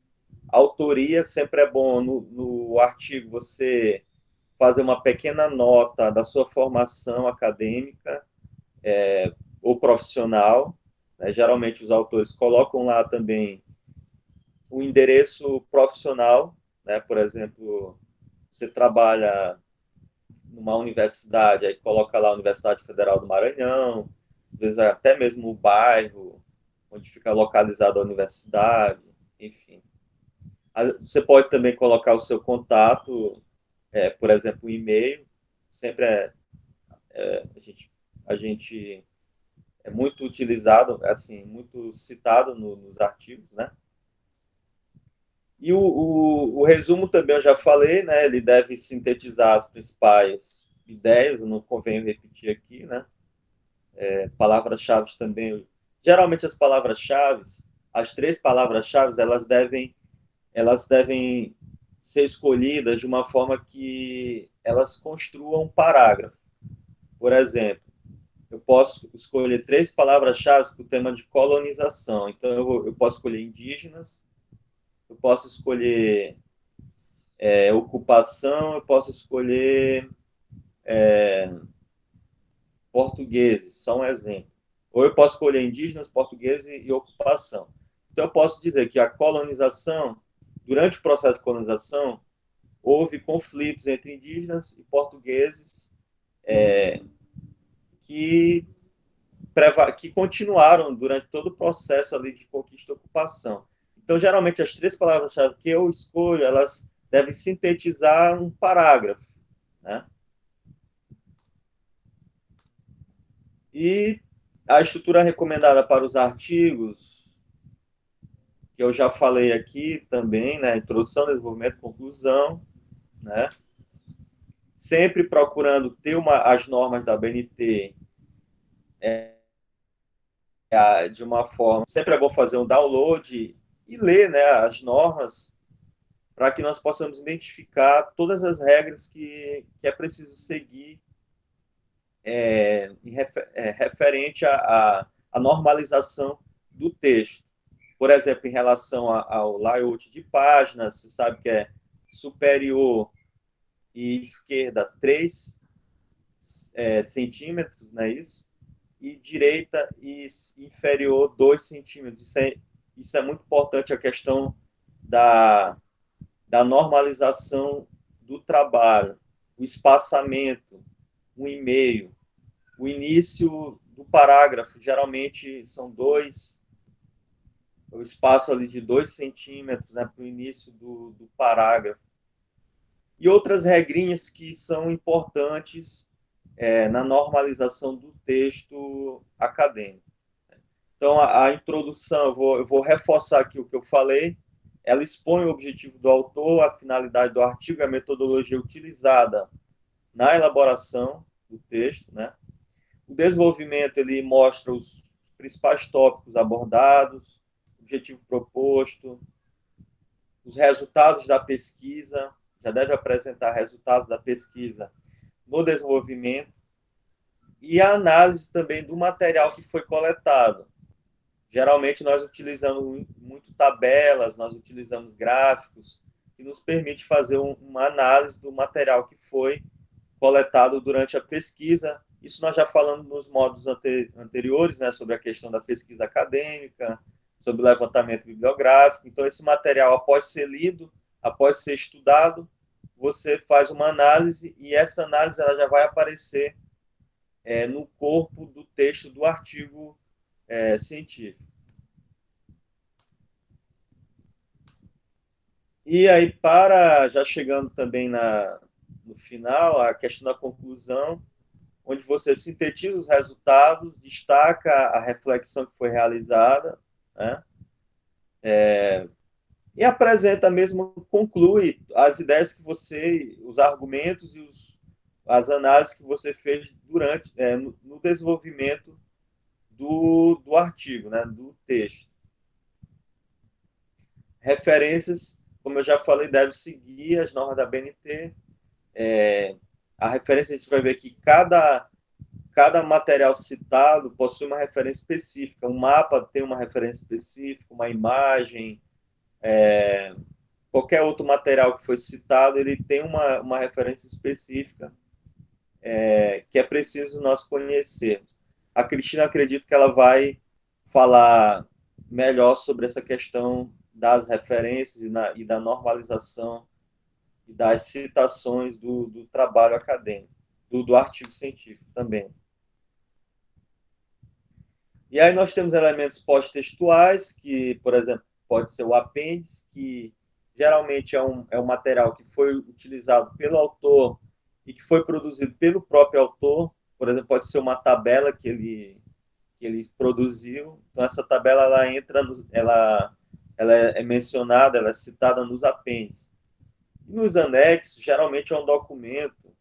A autoria, sempre é bom no artigo você fazer uma pequena nota da sua formação acadêmica ou profissional, né? Geralmente os autores colocam lá também o endereço profissional, né? Por exemplo, você trabalha numa universidade, aí coloca lá a Universidade Federal do Maranhão, às vezes até mesmo o bairro onde fica localizada a universidade, enfim. Você pode também colocar o seu contato, por exemplo, um e-mail, sempre a gente é muito utilizado, assim, muito citado nos artigos, né? E o resumo também eu já falei, né? Ele deve sintetizar as principais ideias, eu não convenho repetir aqui, né? Palavras-chave também. Geralmente as palavras-chave, as 3 palavras-chave, elas devem ser escolhidas de uma forma que elas construam um parágrafo. Por exemplo, eu posso escolher 3 palavras-chave para o tema de colonização. Então, eu posso escolher indígenas, eu posso escolher ocupação, eu posso escolher portugueses, só um exemplo. Ou eu posso escolher indígenas, portugueses e ocupação. Então, eu posso dizer que a colonização, durante o processo de colonização, houve conflitos entre indígenas e portugueses que continuaram durante todo o processo ali de conquista e ocupação. Então, geralmente, as 3 palavras-chave que eu escolho, elas devem sintetizar um parágrafo, né? E a estrutura recomendada para os artigos, que eu já falei aqui também, né? Introdução, desenvolvimento, conclusão, né? Sempre procurando ter as normas da BNT de uma forma... Sempre é bom fazer um download e ler, né, as normas para que nós possamos identificar todas as regras que é preciso seguir referente à normalização do texto. Por exemplo, em relação ao layout de páginas, você sabe que é superior e esquerda 3 centímetros, não é isso? E direita e inferior 2 centímetros. Isso é muito importante, a questão da normalização do trabalho, o espaçamento, um e-mail, o início do parágrafo, geralmente são o espaço ali de 2 centímetros, né, para o início do parágrafo. E outras regrinhas que são importantes na normalização do texto acadêmico. Então, a introdução, eu vou reforçar aqui o que eu falei, ela expõe o objetivo do autor, a finalidade do artigo, a metodologia utilizada na elaboração do texto, né? O desenvolvimento, ele mostra os principais tópicos abordados, o objetivo proposto, os resultados da pesquisa, já deve apresentar resultados da pesquisa no desenvolvimento, e a análise também do material que foi coletado. Geralmente nós utilizamos muito tabelas, nós utilizamos gráficos, que nos permite fazer uma análise do material que foi coletado durante a pesquisa. Isso nós já falamos nos módulos anteriores, né, sobre a questão da pesquisa acadêmica, sobre o levantamento bibliográfico. Então, esse material, após ser lido, após ser estudado, você faz uma análise e essa análise ela já vai aparecer no corpo do texto do artigo científico. E aí, já chegando também no final, a questão da conclusão, onde você sintetiza os resultados, destaca a reflexão que foi realizada, né? E apresenta mesmo, conclui as ideias que os argumentos e as análises que você fez durante, no desenvolvimento do artigo, né, do texto. Referências, como eu já falei, deve seguir as normas da BNT. A referência, a gente vai ver que cada material citado possui uma referência específica. Um mapa tem uma referência específica, uma imagem, qualquer outro material que foi citado, ele tem uma referência específica que é preciso nós conhecermos. A Cristina, acredito que ela vai falar melhor sobre essa questão das referências e da normalização e das citações do trabalho acadêmico, do artigo científico também. E aí nós temos elementos pós-textuais, que, por exemplo, pode ser o apêndice, que geralmente é um material que foi utilizado pelo autor e que foi produzido pelo próprio autor. Por exemplo, pode ser uma tabela que ele produziu. Então, essa tabela ela é mencionada, ela é citada nos apêndices. E nos anexos, geralmente é um documento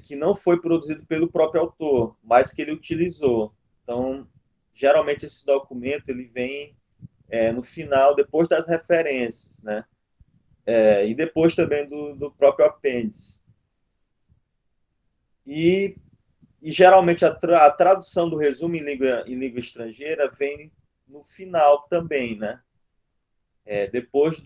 que não foi produzido pelo próprio autor, mas que ele utilizou. Então, geralmente esse documento ele vem no final, depois das referências, né? E depois também do próprio apêndice. E geralmente a tradução do resumo em língua estrangeira vem no final também, né? Depois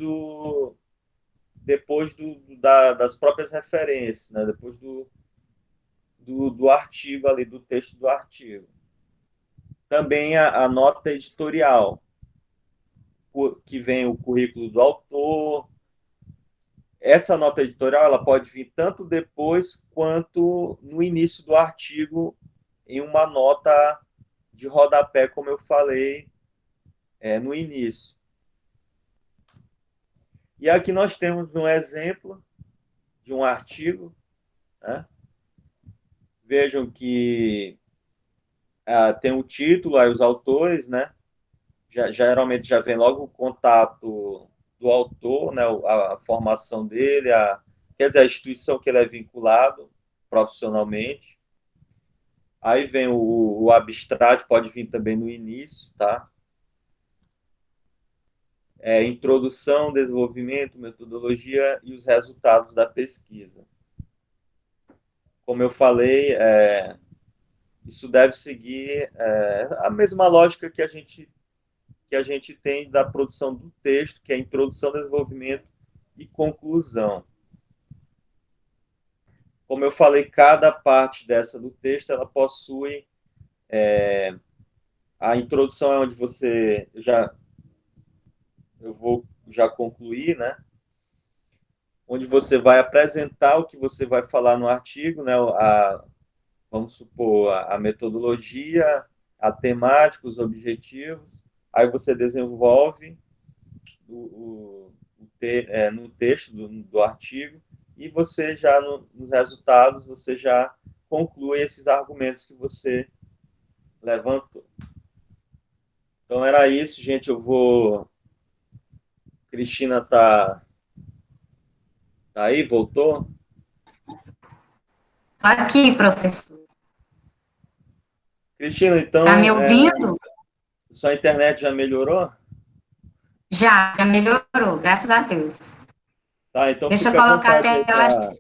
das próprias referências, né? Depois do artigo ali, do texto do artigo. Também a nota editorial, que vem o currículo do autor. Essa nota editorial ela pode vir tanto depois quanto no início do artigo, em uma nota de rodapé, como eu falei no início. E aqui nós temos um exemplo de um artigo, né? Vejam que tem o título, aí os autores, né? Geralmente já vem logo o contato do autor, né? A formação dele, quer dizer, a instituição que ele é vinculado profissionalmente. Aí vem o abstrato, pode vir também no início, tá? Introdução, desenvolvimento, metodologia e os resultados da pesquisa. Como eu falei, isso deve seguir a mesma lógica que a gente tem da produção do texto, que é introdução, desenvolvimento e conclusão. Como eu falei, cada parte dessa do texto, ela possui a introdução é onde eu vou já concluir, né? onde você vai apresentar o que você vai falar no artigo, né? Vamos supor, a metodologia, a temática, os objetivos. Aí você desenvolve no texto do artigo e você já, nos resultados, você já conclui esses argumentos que você levantou. Então, era isso, gente. Cristina tá aí? Voltou? Tô aqui, professor. Cristina, então, Tá me ouvindo? sua internet já melhorou? Já melhorou, graças a Deus. Tá, então Deixa eu fica à colocar a vontade aí tela.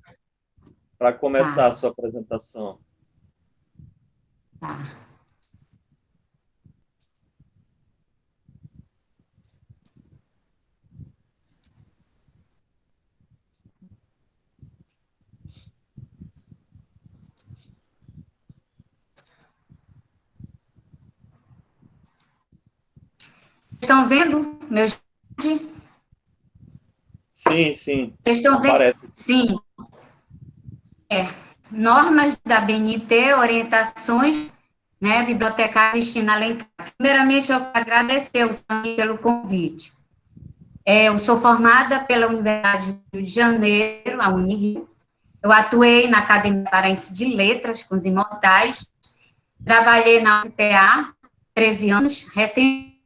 para começar a Tá, sua apresentação. tá. Estão vendo meu slide? Sim, sim. Vocês estão vendo? Aparece. Sim. Normas da BNT, orientações, né, Bibliotecária Cristina Alencar. Primeiramente, eu quero agradecer o Sami pelo convite. Eu sou formada pela Universidade do Rio de Janeiro, a Unirio. Eu atuei na Academia Paraense de Letras, com os Imortais. Trabalhei na UFPA, 13 anos. Recentemente,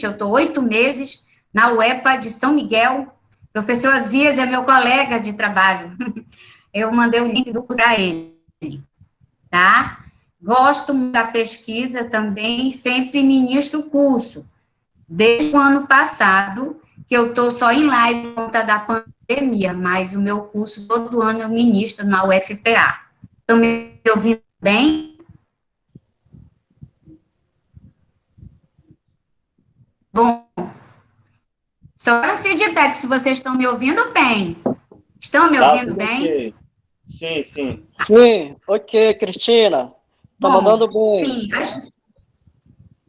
eu estou 8 meses na UEPA de São Miguel. Professor Azias é meu colega de trabalho. Eu mandei o link do curso para ele, tá? Gosto muito da pesquisa também, sempre ministro o curso. Desde o ano passado, que eu estou só em live por conta da pandemia, mas o meu curso todo ano eu ministro na UFPA. Estão me ouvindo bem? Bom, só para feedback se vocês estão me ouvindo bem. Estão me ouvindo bem? Okay. Sim, sim. Sim, ok, Cristina. Tá mandando bem. Sim,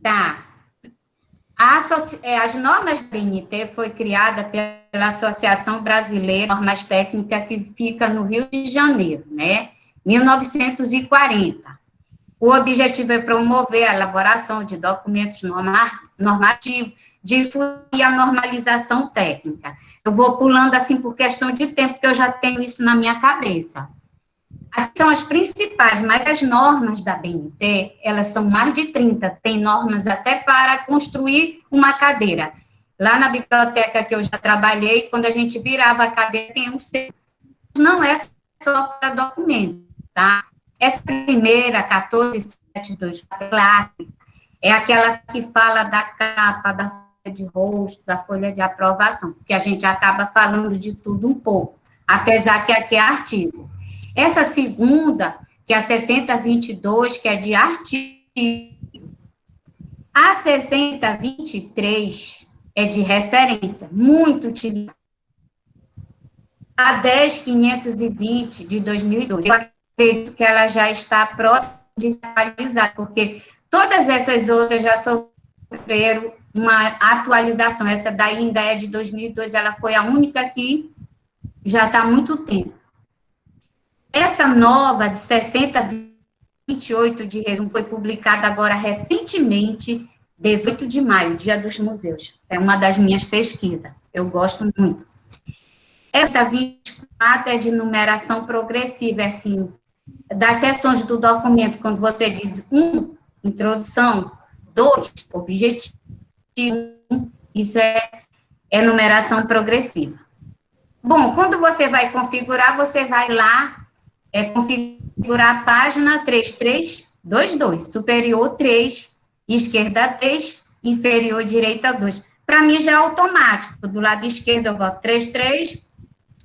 tá. As normas da BNT foi criada pela Associação Brasileira de Normas Técnicas, que fica no Rio de Janeiro, né? 1940. O objetivo é promover a elaboração de documentos normativos, difundir a normalização técnica. Eu vou pulando assim por questão de tempo, porque eu já tenho isso na minha cabeça. Aqui são as principais, mas as normas da BNT, elas são mais de 30, tem normas até para construir uma cadeira. Lá na biblioteca que eu já trabalhei, quando a gente virava a cadeira, tem um selo. Não é só para documento, tá? Essa primeira, 14724, clássica, é aquela que fala da capa, da folha de rosto, da folha de aprovação, porque a gente acaba falando de tudo um pouco, apesar que aqui é artigo. Essa segunda, que é a 6022, que é de artigo. A 6023 é de referência, muito utilizada. A 10520, de 2002, eu acredito que ela já está próxima de se atualizar, porque todas essas outras já sofreram uma atualização. Essa daí ainda é de 2002, ela foi a única que já está há muito tempo. Essa nova, de 6028 de resumo, foi publicada agora recentemente, 18 de maio, Dia dos Museus. É uma das minhas pesquisas, eu gosto muito. Essa 24 é de numeração progressiva, assim, das seções do documento, quando você diz 1, introdução, 2, objetivo, isso é numeração progressiva. Bom, quando você vai configurar, você vai lá, configurar a página 3322, superior 3, esquerda 3, inferior direita 2. Para mim já é automático, do lado esquerdo eu boto 33,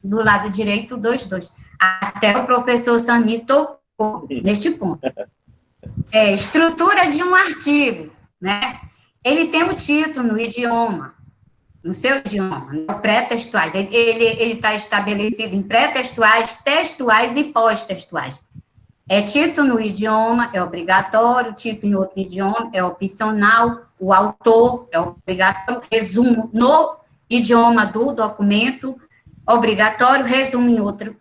do lado direito 22. Até o professor Sami tocou neste ponto. Estrutura de um artigo, né? Ele tem o título no idioma, no seu idioma, pré-textuais. Ele está estabelecido em pré-textuais, textuais e pós-textuais. Título no idioma é obrigatório, título em outro idioma é opcional, o autor é obrigatório, resumo no idioma do documento, obrigatório, resumo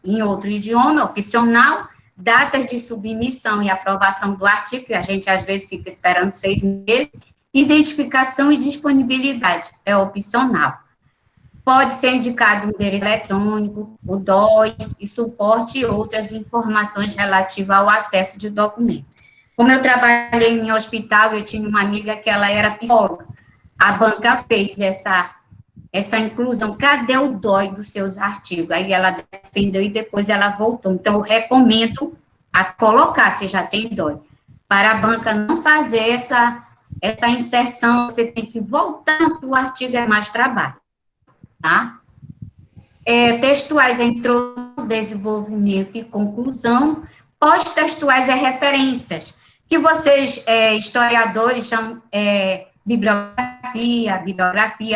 em outro idioma, opcional, datas de submissão e aprovação do artigo, que a gente às vezes fica esperando 6 meses, identificação e disponibilidade, é opcional. Pode ser indicado o endereço eletrônico, o DOI e suporte e outras informações relativas ao acesso de documento. Como eu trabalhei em hospital, eu tinha uma amiga que ela era psicóloga. A banca fez essa inclusão. Cadê o DOI dos seus artigos? Aí ela defendeu e depois ela voltou. Então, eu recomendo a colocar, se já tem DOI. Para a banca não fazer essa inserção, você tem que voltar para o artigo, é mais trabalho. Tá? Textuais é introdução, desenvolvimento e conclusão. Pós-textuais é referências, que vocês, historiadores, chamam bibliografia,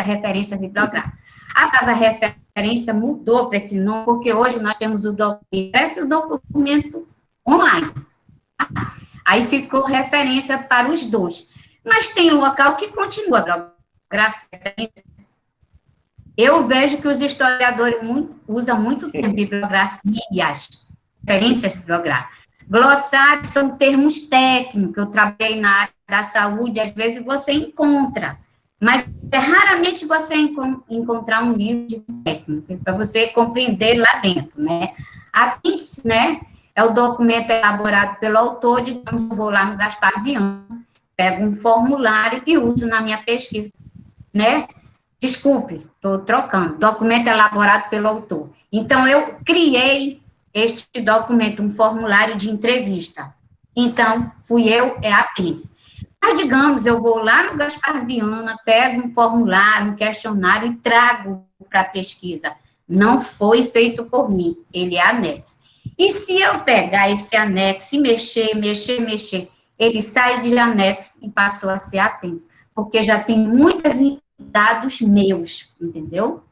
referência bibliográfica. A palavra referência mudou para esse nome, porque hoje nós temos o documento online. Aí ficou referência para os dois. Mas tem local que continua a bibliografia. Eu vejo que os historiadores usam muito tempo bibliografias, referências bibliográficas. Glossários são termos técnicos, eu trabalhei na área da saúde, às vezes você encontra, mas raramente você encontrar um livro de técnica, para você compreender lá dentro, né? Apêndice, né, é o documento elaborado pelo autor, digamos, eu vou lá no Gaspar Viana, pego um formulário e uso na minha pesquisa, né? Desculpe, estou trocando, documento elaborado pelo autor. Então, eu criei este documento, um formulário de entrevista. Então, fui eu, é apêndice. Mas, digamos, eu vou lá no Gaspar Viana, pego um formulário, um questionário e trago para a pesquisa. Não foi feito por mim, ele é anexo. E se eu pegar esse anexo e mexer, ele sai de anexo e passou a ser apêndice, porque já tem muitos dados meus, entendeu?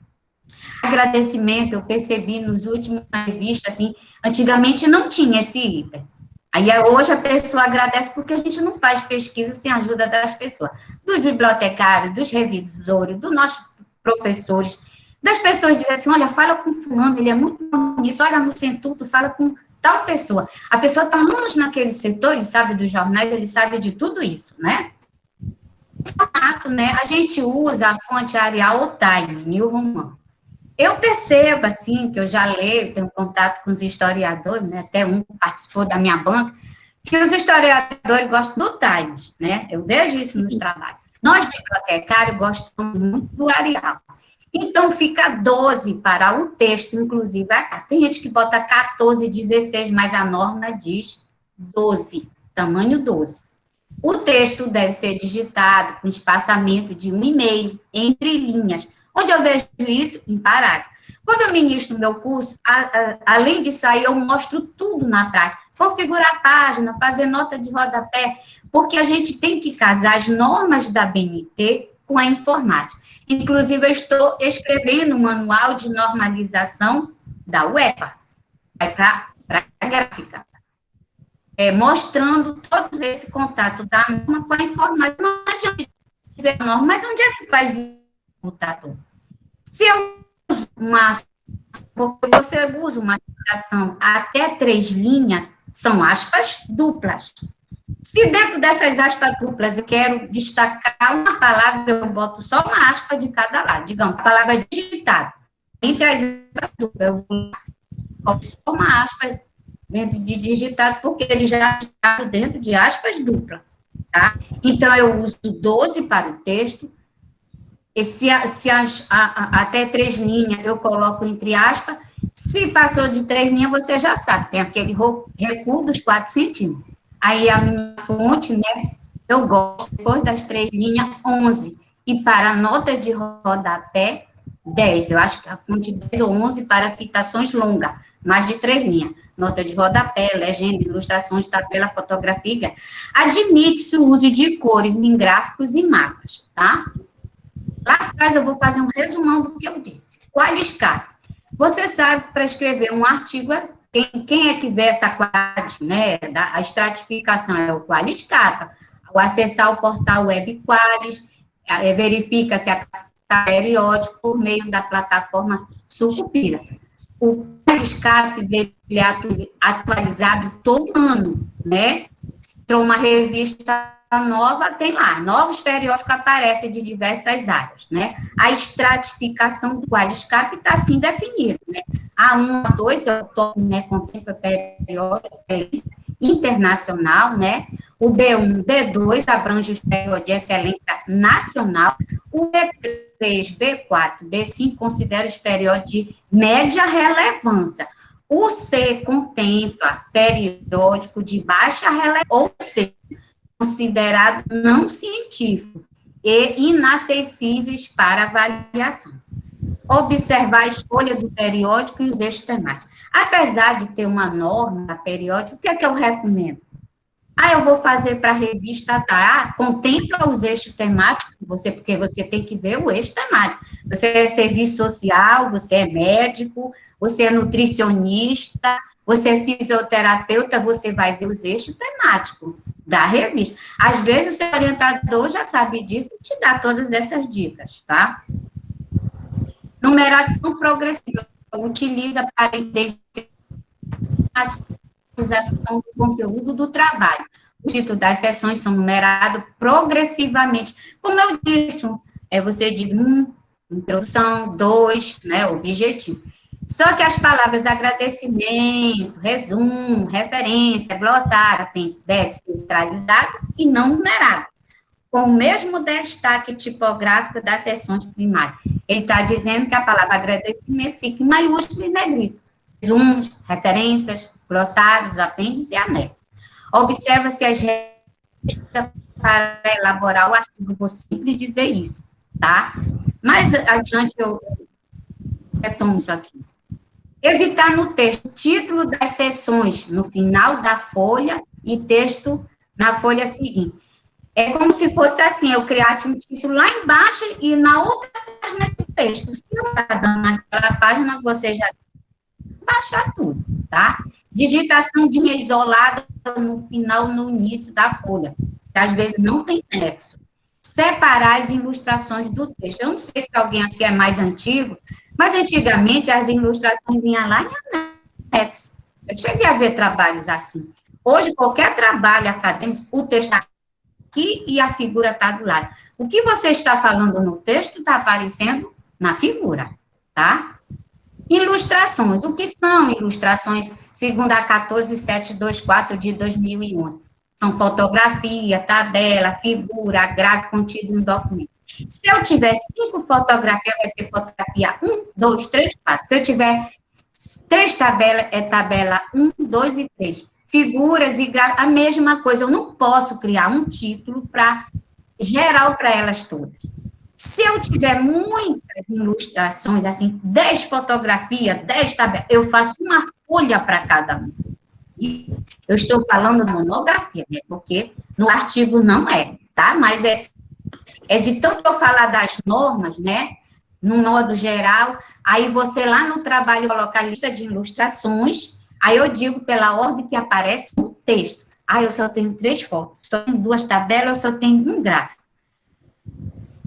Agradecimento, eu percebi nos últimos revistas, assim, antigamente não tinha esse item. Aí hoje a pessoa agradece porque a gente não faz pesquisa sem a ajuda das pessoas, dos bibliotecários, dos revisores, dos nossos professores, das pessoas dizem assim, olha, fala com fulano, ele é muito bom nisso, olha no Centuto, fala com tal pessoa. A pessoa está anos naquele setor, ele sabe dos jornais, ele sabe de tudo isso, né? Né? A gente usa a fonte Arial ou Time, New Roman. Eu percebo, assim, que eu já leio, tenho contato com os historiadores, né, até um participou da minha banca, que os historiadores gostam do Times, né, eu vejo isso nos trabalhos. Nós, bibliotecários, gostamos muito do Arial. Então, fica 12 para o texto, inclusive, tem gente que bota 14, 16, mas a norma diz 12, tamanho 12. O texto deve ser digitado com espaçamento de 1,5 entre linhas. Onde eu vejo isso? Em parágrafo. Quando eu ministro meu curso, além disso aí, eu mostro tudo na prática. Configurar a página, fazer nota de rodapé, porque a gente tem que casar as normas da BNT com a informática. Inclusive, eu estou escrevendo um manual de normalização da UEPA, vai para a gráfica. Mostrando todo esse contato da norma com a informática. Não adianta dizer norma, mas onde é que faz isso, computador? Se eu uso porque você usa uma citação até 3 linhas, são aspas duplas. Se dentro dessas aspas duplas eu quero destacar uma palavra, eu boto só uma aspa de cada lado. Digamos, a palavra digitado. Entre as aspas duplas, eu boto só uma aspa dentro de digitado, porque ele já está dentro de aspas duplas, tá? Então, eu uso 12 para o texto, e se até 3 linhas eu coloco entre aspas, se passou de 3 linhas, você já sabe, tem aquele recuo dos 4 centímetros. Aí, a minha fonte, né, eu gosto, depois das 3 linhas, 11, e para a nota de rodapé, 10, eu acho que a fonte 10 ou 11 para citações longas, mais de 3 linhas, nota de rodapé, legenda, ilustrações, tabela, fotografia, admite-se o uso de cores em gráficos e mapas, tá? Lá atrás eu vou fazer um resumão do que eu disse. Qualiscap. Você sabe, para escrever um artigo, quem é que vê essa qualidade, né, a estratificação é o Qualiscap. Ao acessar o portal Web Qualis, verifica se a periódico por meio da plataforma Sucupira. O Escapes, ele é atualizado todo ano, né? Se entrou uma revista nova, tem lá, novos periódicos aparecem de diversas áreas, né? A estratificação do Qualiscap está assim definida, né? A1, A2 é o top, né? Contempla periódico internacional, né? O B1, B2 abrange os periódicos de excelência nacional. O B3, B4, B5 considera os periódicos de média relevância. O C contempla periódico de baixa relevância, ou seja, considerado não científico e inacessíveis para avaliação. Observar a escolha do periódico e os eixos temáticos. Apesar de ter uma norma periódica, o que é que eu recomendo? Eu vou fazer para a revista contempla os eixos temáticos, porque você tem que ver o eixo temático. Você é serviço social, você é médico, você é nutricionista, você é fisioterapeuta, você vai ver os eixos temáticos da revista. Às vezes, o seu orientador já sabe disso e te dá todas essas dicas, tá? Numeração progressiva utiliza para identificar do conteúdo do trabalho. O título das sessões são numerados progressivamente. Como eu disse, você diz introdução, 2, né, objetivo. Só que as palavras agradecimento, resumo, referência, glossário, apêndice, deve ser centralizado e não numerado, com o mesmo destaque tipográfico das sessões primárias. Ele está dizendo que a palavra agradecimento fica em maiúsculo e negrito. Resumos, referências, glossários, apêndices e anexos. Observa-se as regras para elaborar o artigo. Vou sempre dizer isso, tá? Mais adiante eu retomo isso aqui. Evitar no texto o título das sessões no final da folha e texto na folha seguinte. É como se fosse assim, eu criasse um título lá embaixo e na outra página do texto. Se não está dando naquela página, você já baixar tudo, tá? Digitação de linha isolada no final, no início da folha, que às vezes não tem nexo. Separar as ilustrações do texto. Eu não sei se alguém aqui é mais antigo, mas antigamente as ilustrações vinham lá em anexo. Eu cheguei a ver trabalhos assim. Hoje, qualquer trabalho acadêmico, o texto está aqui e a figura está do lado. O que você está falando no texto está aparecendo na figura, tá? Ilustrações. O que são ilustrações, segundo a 14724 de 2011? São fotografia, tabela, figura, gráfico contido no documento. Se eu tiver 5 fotografias, vai ser fotografia 1, 2, 3, 4. Se eu tiver 3 tabelas, é tabela 1, 2 e 3. Figuras e gráficos, a mesma coisa. Eu não posso criar um título geral para elas todas. Se eu tiver muitas ilustrações, assim, 10 fotografias, 10 tabelas, eu faço uma folha para cada um. Eu estou falando da monografia, né? Porque no artigo não é, tá? Mas é de tanto eu falar das normas, né? No modo geral, aí você lá no trabalho coloca a lista de ilustrações, aí eu digo pela ordem que aparece no texto. Eu só tenho 3 fotos, só tenho 2 tabelas, eu só tenho um gráfico.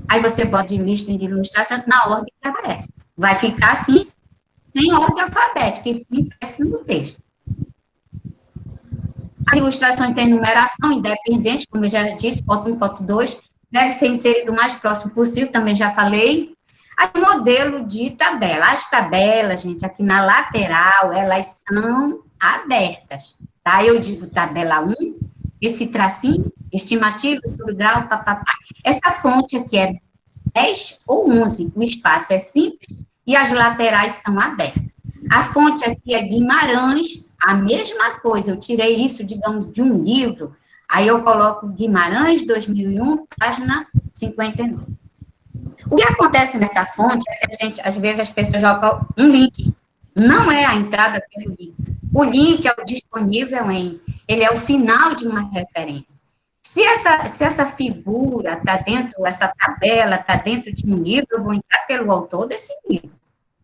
Aí você bota lista de ilustração na ordem que aparece. Vai ficar assim, sem ordem alfabética, e sim aparece no texto. As ilustrações têm numeração independente, como eu já disse, foto 1, foto 2, deve ser inserido o mais próximo possível, também já falei. Aí, modelo de tabela. As tabelas, gente, aqui na lateral, elas são abertas, tá? Eu digo tabela 1, esse tracinho, estimativa, sobre grau, papapá. Essa fonte aqui é 10 ou 11, o espaço é simples e as laterais são abertas. A fonte aqui é Guimarães, a mesma coisa, eu tirei isso, digamos, de um livro, aí eu coloco Guimarães, 2001, página 59. O que acontece nessa fonte é que a gente, às vezes, as pessoas jogam um link, não é a entrada pelo link. O link é o disponível ele é o final de uma referência. Se essa figura está dentro, essa tabela está dentro de um livro, eu vou entrar pelo autor desse livro,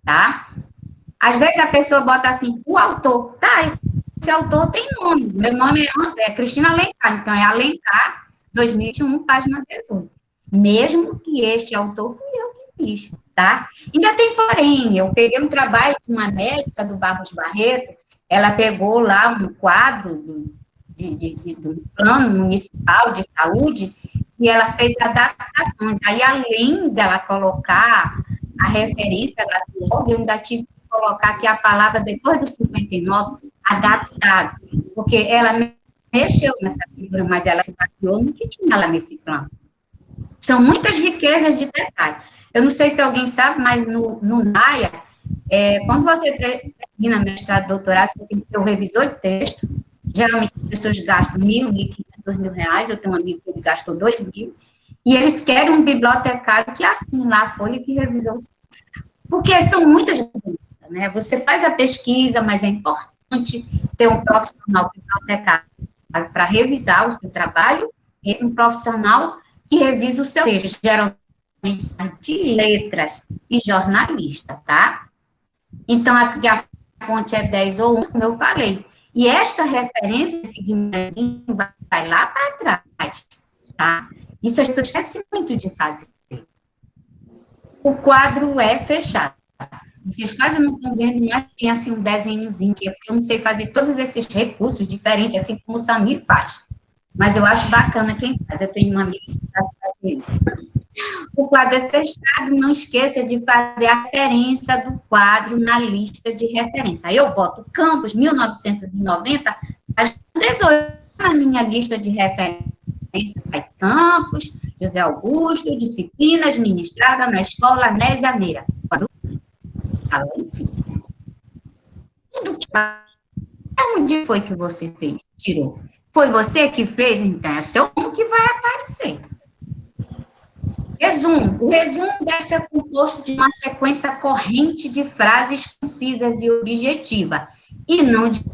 tá? Às vezes a pessoa bota assim, o autor, tá, esse autor tem nome, meu nome é Cristina Alencar, então é Alencar, 2021, página 18. Mesmo que este autor fui eu que fiz, tá? Ainda tem porém, eu peguei um trabalho de uma médica do Barros Barreto, ela pegou lá um quadro do plano municipal de saúde e ela fez adaptações. Aí, além dela colocar a referência da blog, eu ainda tive que colocar aqui a palavra, depois do 59, adaptado, porque ela mexeu nessa figura, mas ela se baseou no que tinha lá nesse plano. São muitas riquezas de detalhe. Eu não sei se alguém sabe, mas no NAIA, quando você termina mestrado, doutorado, você tem que ter o revisor de texto. Geralmente as pessoas gastam R$1.000, R$1.500, R$2.000. Eu tenho um amigo que ele gastou R$2.000. E eles querem um bibliotecário que assine lá a folha que revisou. Porque são muitas dúvidas, né? Você faz a pesquisa, mas é importante ter um profissional bibliotecário para revisar o seu trabalho e um profissional que revisa o seu texto, geralmente de letras e jornalista, tá? Então, aqui a fonte é 10 ou 11, como eu falei. E esta referência, esse Guimarãezinho, vai lá para trás, tá? Isso as pessoas esquecem muito de fazer. O quadro é fechado. Vocês quase não estão vendo, mas tem assim um desenhozinho, porque eu não sei fazer todos esses recursos diferentes, assim como o Samir faz. Mas eu acho bacana quem faz. Eu tenho uma amiga que sabe fazer isso. O quadro é fechado, não esqueça de fazer a referência do quadro na lista de referência. Aí eu boto Campos, 1990, às 18 na minha lista de referência. Vai Campos, José Augusto, disciplinas ministrada na escola Anésia Meira. Tá lá em cima. Onde foi que você fez? Tirou. Foi você que fez, então é seu nome que vai aparecer. Resumo. O resumo deve ser composto de uma sequência corrente de frases concisas e objetiva, e não de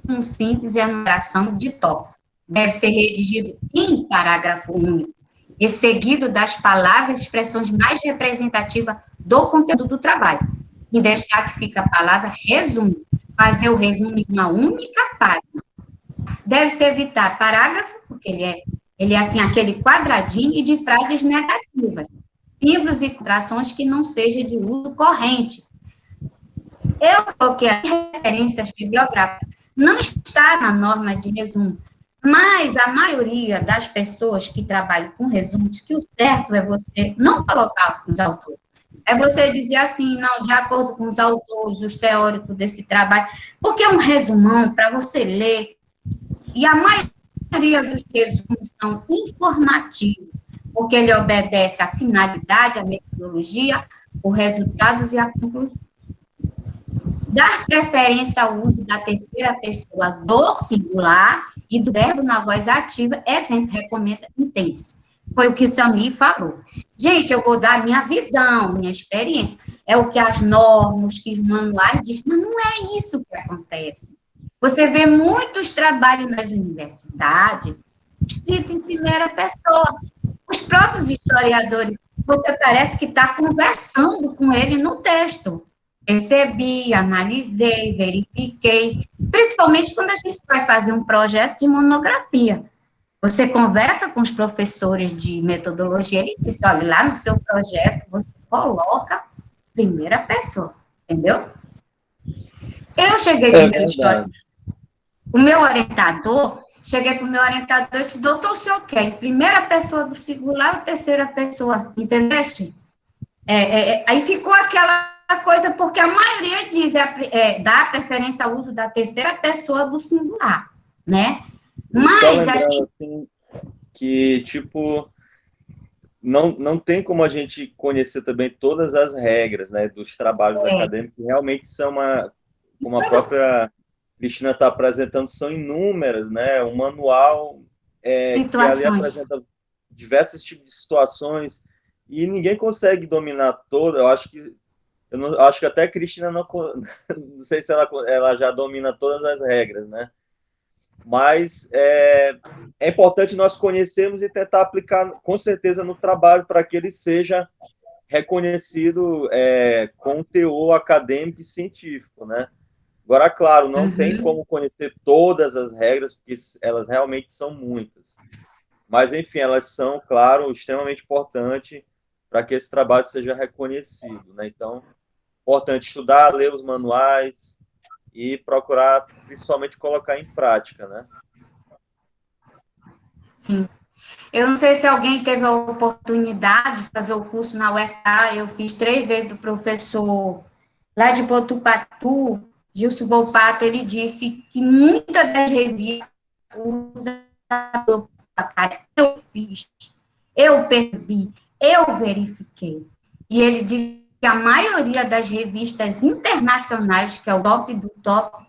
um simples enumeração de tópico. Deve ser redigido em parágrafo único, e seguido das palavras e expressões mais representativas do conteúdo do trabalho. Em destaque fica a palavra resumo, fazer o resumo em uma única página. Deve-se evitar parágrafo, porque ele é assim, aquele quadradinho, e de frases negativas, símbolos e contrações que não sejam de uso corrente. Eu coloquei referências bibliográficas, não está na norma de resumo, mas a maioria das pessoas que trabalham com resumos, que o certo é você não colocar os autores, é você dizer assim, não, de acordo com os autores, os teóricos desse trabalho, porque é um resumão para você ler, e a maioria dos resumos são informativos, porque ele obedece à finalidade, à metodologia, os resultados e à conclusão. Dar preferência ao uso da terceira pessoa do singular e do verbo na voz ativa é sempre recomenda, entende-se. Foi o que o Samir falou. Gente, eu vou dar minha visão, minha experiência. É o que as normas, que os manuais dizem, mas não é isso que acontece. Você vê muitos trabalhos nas universidades escritos em primeira pessoa. Os próprios historiadores, você parece que está conversando com ele no texto. Percebi, analisei, verifiquei, principalmente quando a gente vai fazer um projeto de monografia. Você conversa com os professores de metodologia, ele disse, olha, lá no seu projeto você coloca primeira pessoa, entendeu? Eu cheguei no meu história, o meu orientador, cheguei para o meu orientador e disse, doutor, o senhor quer em primeira pessoa do singular ou terceira pessoa, entendeste? Aí ficou aquela coisa, porque a maioria diz, dá preferência ao uso da terceira pessoa do singular, né? Mas a gente... assim, que, tipo, não tem como a gente conhecer também todas as regras, né, dos trabalhos acadêmicos, que realmente são como a própria Cristina está apresentando, são inúmeras, né, um manual que ali apresenta diversos tipos de situações, e ninguém consegue dominar toda. Eu acho que até a Cristina não sei se ela já domina todas as regras, né? Mas é importante nós conhecermos e tentar aplicar, com certeza, no trabalho, para que ele seja reconhecido com teor acadêmico e científico, né? Agora, claro, não tem como conhecer todas as regras, porque elas realmente são muitas. Mas, enfim, elas são, claro, extremamente importantes para que esse trabalho seja reconhecido, né? Então, importante estudar, ler os manuais e procurar, principalmente, colocar em prática, né? Sim. Eu não sei se alguém teve a oportunidade de fazer o curso na UFA, eu fiz 3 vezes do professor lá de Botucatu, Gilson Volpato, ele disse que muitas das revistas usam a cara. Eu fiz, eu percebi, eu verifiquei. E ele disse que a maioria das revistas internacionais, que é o top do top,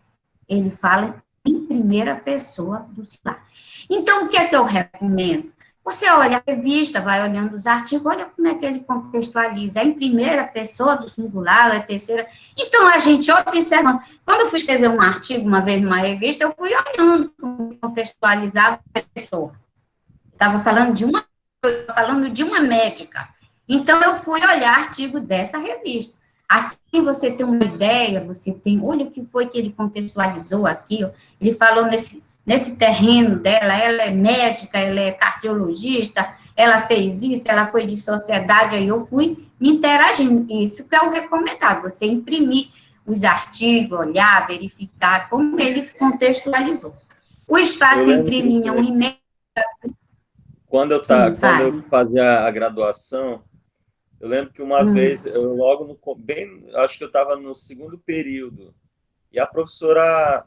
ele fala em primeira pessoa do singular. Então, o que é que eu recomendo? Você olha a revista, vai olhando os artigos, olha como é que ele contextualiza. É em primeira pessoa do singular, é terceira. Então, a gente observa. Quando eu fui escrever um artigo uma vez numa revista, eu fui olhando como contextualizava a pessoa. Estava falando de uma médica. Então, eu fui olhar artigo dessa revista. Assim você tem uma ideia, você tem, olha o que foi que ele contextualizou aqui, ele falou nesse terreno dela, ela é médica, ela é cardiologista, ela fez isso, ela foi de sociedade, aí eu fui me interagindo. Isso que é o recomendado, você imprimir os artigos, olhar, verificar como ele se contextualizou. O espaço entre linha 1,5. Quando eu fazia a graduação, eu lembro que uma vez, eu logo acho que eu estava no segundo período, e a professora,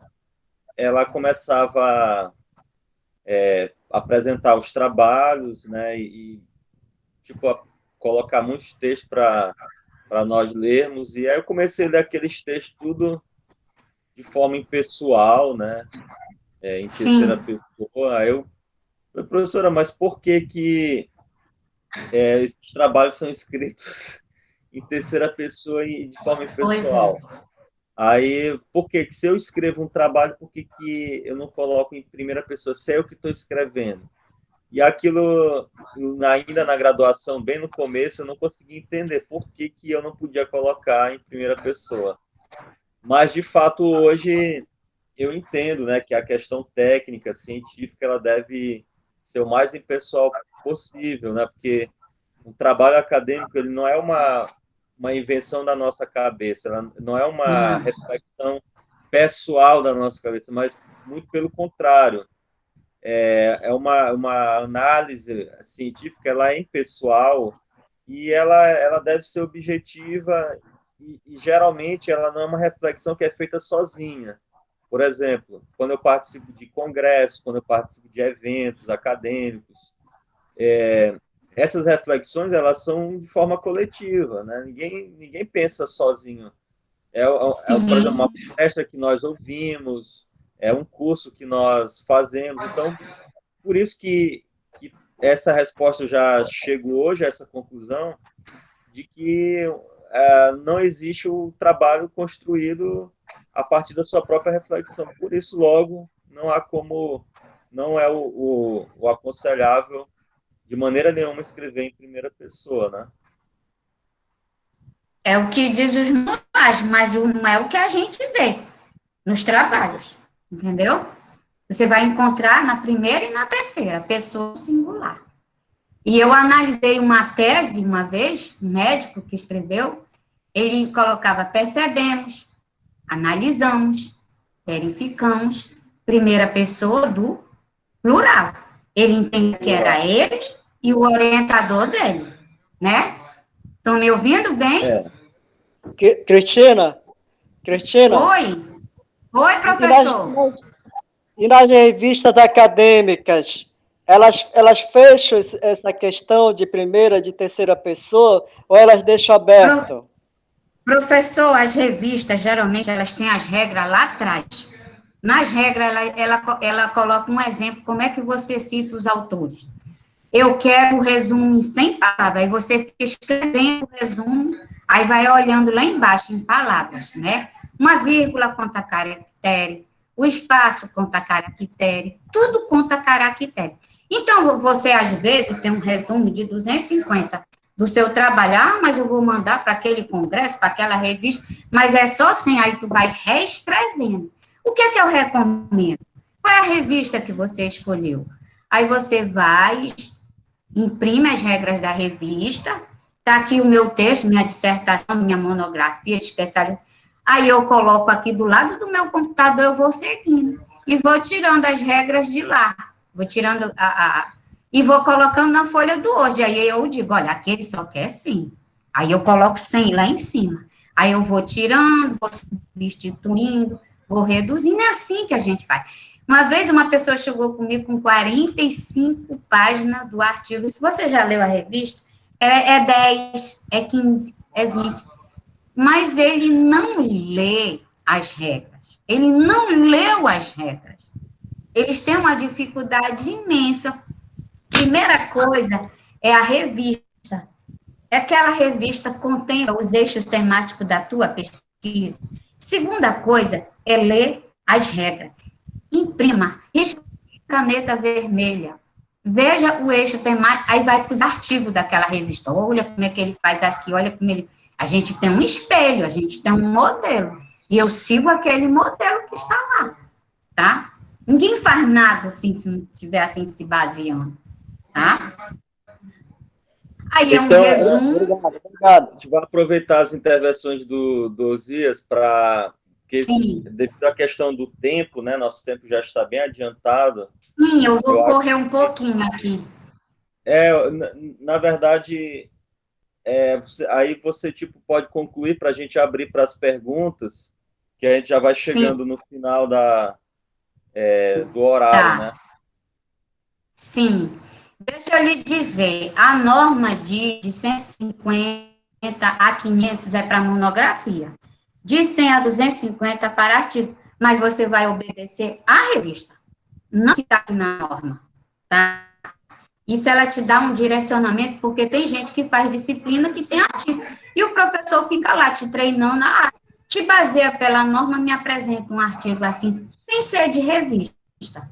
ela começava a apresentar os trabalhos, né, tipo, colocar muitos textos para nós lermos, e aí eu comecei a ler aqueles textos tudo de forma impessoal, né, em terceira pessoa. Aí eu falei, professora, mas por que esses trabalhos são escritos em terceira pessoa e de forma impessoal? Aí, por que se eu escrevo um trabalho, por que eu não coloco em primeira pessoa? Se é eu que estou escrevendo. E aquilo, ainda na graduação, bem no começo, eu não conseguia entender por que eu não podia colocar em primeira pessoa. Mas, de fato, hoje eu entendo, né, que a questão técnica, científica, ela deve ser o mais impessoal possível, né? Porque um trabalho acadêmico, ele não é uma invenção da nossa cabeça, ela não é uma reflexão pessoal da nossa cabeça, mas muito pelo contrário. É uma análise científica, ela é impessoal e ela deve ser objetiva e geralmente ela não é uma reflexão que é feita sozinha. Por exemplo, quando eu participo de congressos, quando eu participo de eventos acadêmicos, essas reflexões, elas são de forma coletiva, né? Ninguém pensa sozinho. Por exemplo, uma palestra que nós ouvimos, é um curso que nós fazemos. Então, por isso que essa resposta já chegou hoje a essa conclusão de que não existe o trabalho construído a partir da sua própria reflexão. Por isso, logo, não é o aconselhável de maneira nenhuma escrever em primeira pessoa, né? É o que diz os manuais, mas não é o que a gente vê nos trabalhos, entendeu? Você vai encontrar na primeira e na terceira, pessoa singular. E eu analisei uma tese uma vez, um médico que escreveu, ele colocava percebemos, analisamos, verificamos, primeira pessoa do plural. Ele entendia que era ele e o orientador dele, né? Estão me ouvindo bem? Cristina? Oi, professor. E nas revistas acadêmicas, elas fecham essa questão de primeira, de terceira pessoa, ou elas deixam aberto? Professor, as revistas, geralmente, elas têm as regras lá atrás. Nas regras, ela coloca um exemplo, como é que você cita os autores. Eu quero o resumo em 100 palavras, aí você fica escrevendo o resumo, aí vai olhando lá embaixo, em palavras, né? Uma vírgula conta caractere, o espaço conta caractere, tudo conta caractere. Então, você, às vezes, tem um resumo de 250 do seu trabalho, mas eu vou mandar para aquele congresso, para aquela revista, mas é só assim, aí tu vai reescrevendo. O que é que eu recomendo? Qual é a revista que você escolheu? Aí você vai, imprime as regras da revista Está aqui o meu texto, minha dissertação, minha monografia de especialidade. Aí eu coloco aqui do lado do meu computador, eu vou seguindo. E vou tirando as regras de lá. Vou tirando e vou colocando na folha do hoje. Aí eu digo, olha, aqui ele só quer 100. Aí eu coloco 100 lá em cima. Aí eu vou tirando, vou substituindo, vou reduzindo. É assim que a gente faz. Uma vez uma pessoa chegou comigo com 45 páginas do artigo. Se você já leu a revista, é 10, é 15, é 20. Mas ele não lê as regras. Ele não leu as regras. Eles têm uma dificuldade imensa. Primeira coisa é a revista. Aquela revista contém os eixos temáticos da tua pesquisa. Segunda coisa é ler as regras. Imprima, risca caneta vermelha. Veja o eixo temático, aí vai para os artigos daquela revista. Olha como é que ele faz aqui, olha como ele... A gente tem um espelho, a gente tem um modelo. E eu sigo aquele modelo que está lá, tá? Ninguém faz nada assim, se não estiver assim se baseando, tá? Aí então, é um resumo. Obrigado. A gente vai aproveitar as intervenções do Osias para... Devido à questão do tempo, né? Nosso tempo já está bem adiantado. Sim, eu vou correr um pouquinho aqui. Na verdade, aí você tipo, pode concluir para a gente abrir para as perguntas, que a gente já vai chegando no final do horário, né? Sim. Deixa eu lhe dizer, a norma de 150 a 500 é para monografia. De 100 a 250 para artigo, mas você vai obedecer à revista, não que está aqui na norma, tá? Isso ela te dá um direcionamento, porque tem gente que faz disciplina que tem artigo, e o professor fica lá te treinando, te baseia pela norma, me apresenta um artigo assim, sem ser de revista,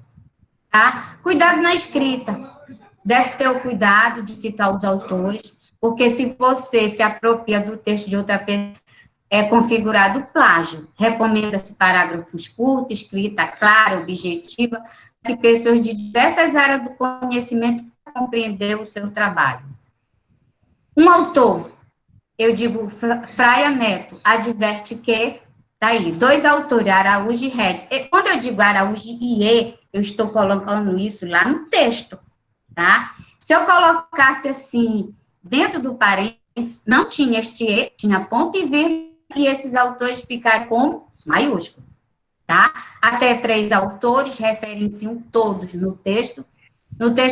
tá? Cuidado na escrita, deve ter o cuidado de citar os autores, porque se você se apropria do texto de outra pessoa, é configurado plágio. Recomenda-se parágrafos curtos, escrita clara, objetiva, que pessoas de diversas áreas do conhecimento possam compreender o seu trabalho. Um autor, eu digo, Fraia Neto, adverte que, daí, 2 autores, Araújo e Red. Quando eu digo Araújo e E, eu estou colocando isso lá no texto, tá? Se eu colocasse assim, dentro do parênteses, não tinha este E, tinha ponto e vírgula, e esses autores ficaram com maiúsculo, tá? Até 3 autores referenciam todos no texto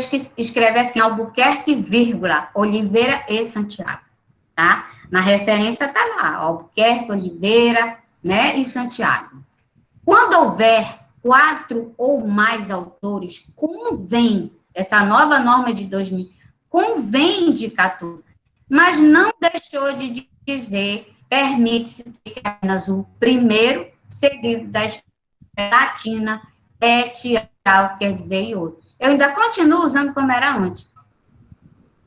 que escreve assim, Albuquerque, vírgula, Oliveira e Santiago, tá? Na referência tá lá, Albuquerque, Oliveira, né, e Santiago. Quando houver 4 ou mais autores, convém, essa nova norma de 2000, convém indicar tudo, mas não deixou de dizer, permite-se que apenas o primeiro, seguido da latina, etial, quer dizer, e outro. Eu ainda continuo usando como era antes.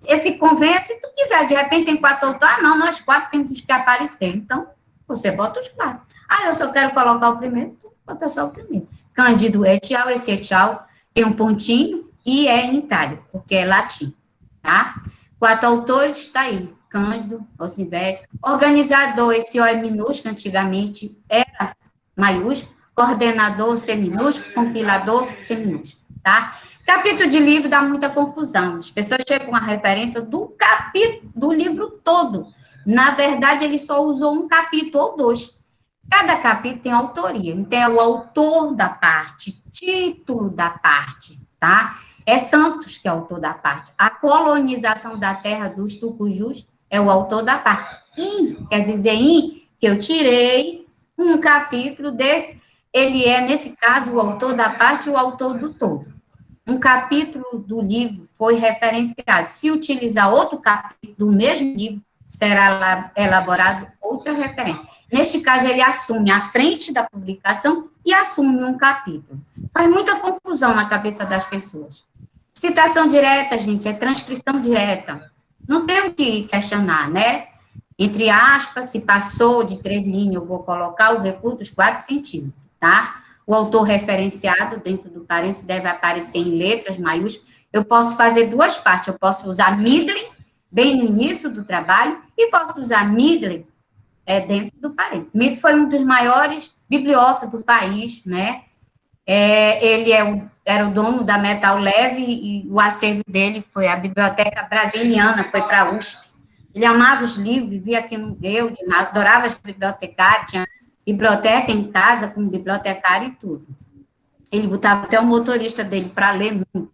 Esse convém, se tu quiser, de repente tem 4 autores, não, nós 4 temos que aparecer. Então, você bota os 4. Eu só quero colocar o primeiro, então bota só o primeiro. Cândido etial, esse etial tem um pontinho e é em itálico, porque é latim, tá? 4 autores, está aí. Cândido, Osivério. Organizador, esse O é minúsculo, antigamente era maiúsculo. Coordenador, C minúsculo. Compilador, C minúsculo, tá? Capítulo de livro dá muita confusão. As pessoas chegam à referência do capítulo, do livro todo. Na verdade, ele só usou um capítulo ou 2. Cada capítulo tem autoria. Então, é o autor da parte, título da parte, tá? É Santos que é o autor da parte. A colonização da terra dos tucujus é o autor da parte. Quer dizer, que eu tirei um capítulo desse, ele é, nesse caso, o autor da parte e o autor do todo. Um capítulo do livro foi referenciado. Se utilizar outro capítulo do mesmo livro, será elaborado outra referência. Neste caso, ele assume a frente da publicação e assume um capítulo. Faz muita confusão na cabeça das pessoas. Citação direta, gente, é transcrição direta. Não tem o que questionar, né? Entre aspas, se passou de 3 linhas, eu vou colocar o recuo dos 4 centímetros, tá? O autor referenciado dentro do parênteses deve aparecer em letras maiúsculas. Eu posso fazer 2 partes, eu posso usar middle bem no início do trabalho, e posso usar Midley dentro do parênteses. Midley foi um dos maiores bibliófilos do país, né? Ele era o dono da Metal Leve e o acervo dele foi a Biblioteca Brasiliana, foi para a USP. Ele amava os livros, vivia aqui no Guild, adorava as bibliotecárias, tinha biblioteca em casa com bibliotecário e tudo. Ele botava até o motorista dele para ler muito.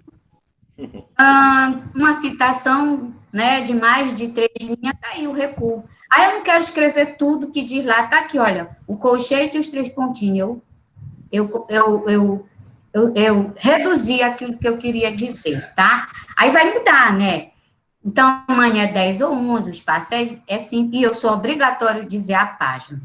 Uma citação, né, de mais de 3 linhas, tá aí o recuo. Aí eu não quero escrever tudo que diz lá, tá aqui, olha, o colchete e os 3 pontinhos. Eu reduzi aquilo que eu queria dizer, tá? Aí vai mudar, né? Então, amanhã é 10 ou 11, o espaço é 5, e eu sou obrigatório dizer a página.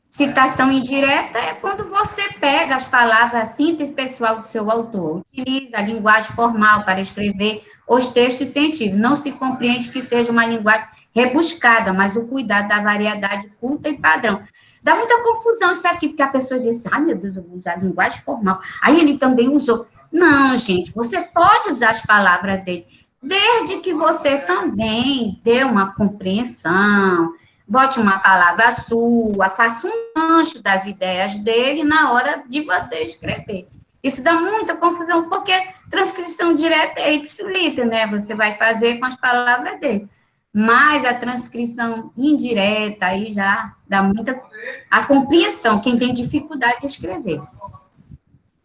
Citação indireta é quando você pega as palavras, a síntese pessoal do seu autor, utiliza a linguagem formal para escrever os textos científicos. Não se compreende que seja uma linguagem rebuscada, mas o cuidado da variedade culta e padrão. Dá muita confusão isso aqui, porque a pessoa diz assim, meu Deus, eu vou usar a linguagem formal. Aí ele também usou. Não, gente, você pode usar as palavras dele, desde que você também dê uma compreensão, bote uma palavra sua, faça um gancho das ideias dele na hora de você escrever. Isso dá muita confusão, porque transcrição direta é ipsiliter, né? Você vai fazer com as palavras dele. Mas a transcrição indireta, aí já dá muita... A compreensão, quem tem dificuldade de escrever.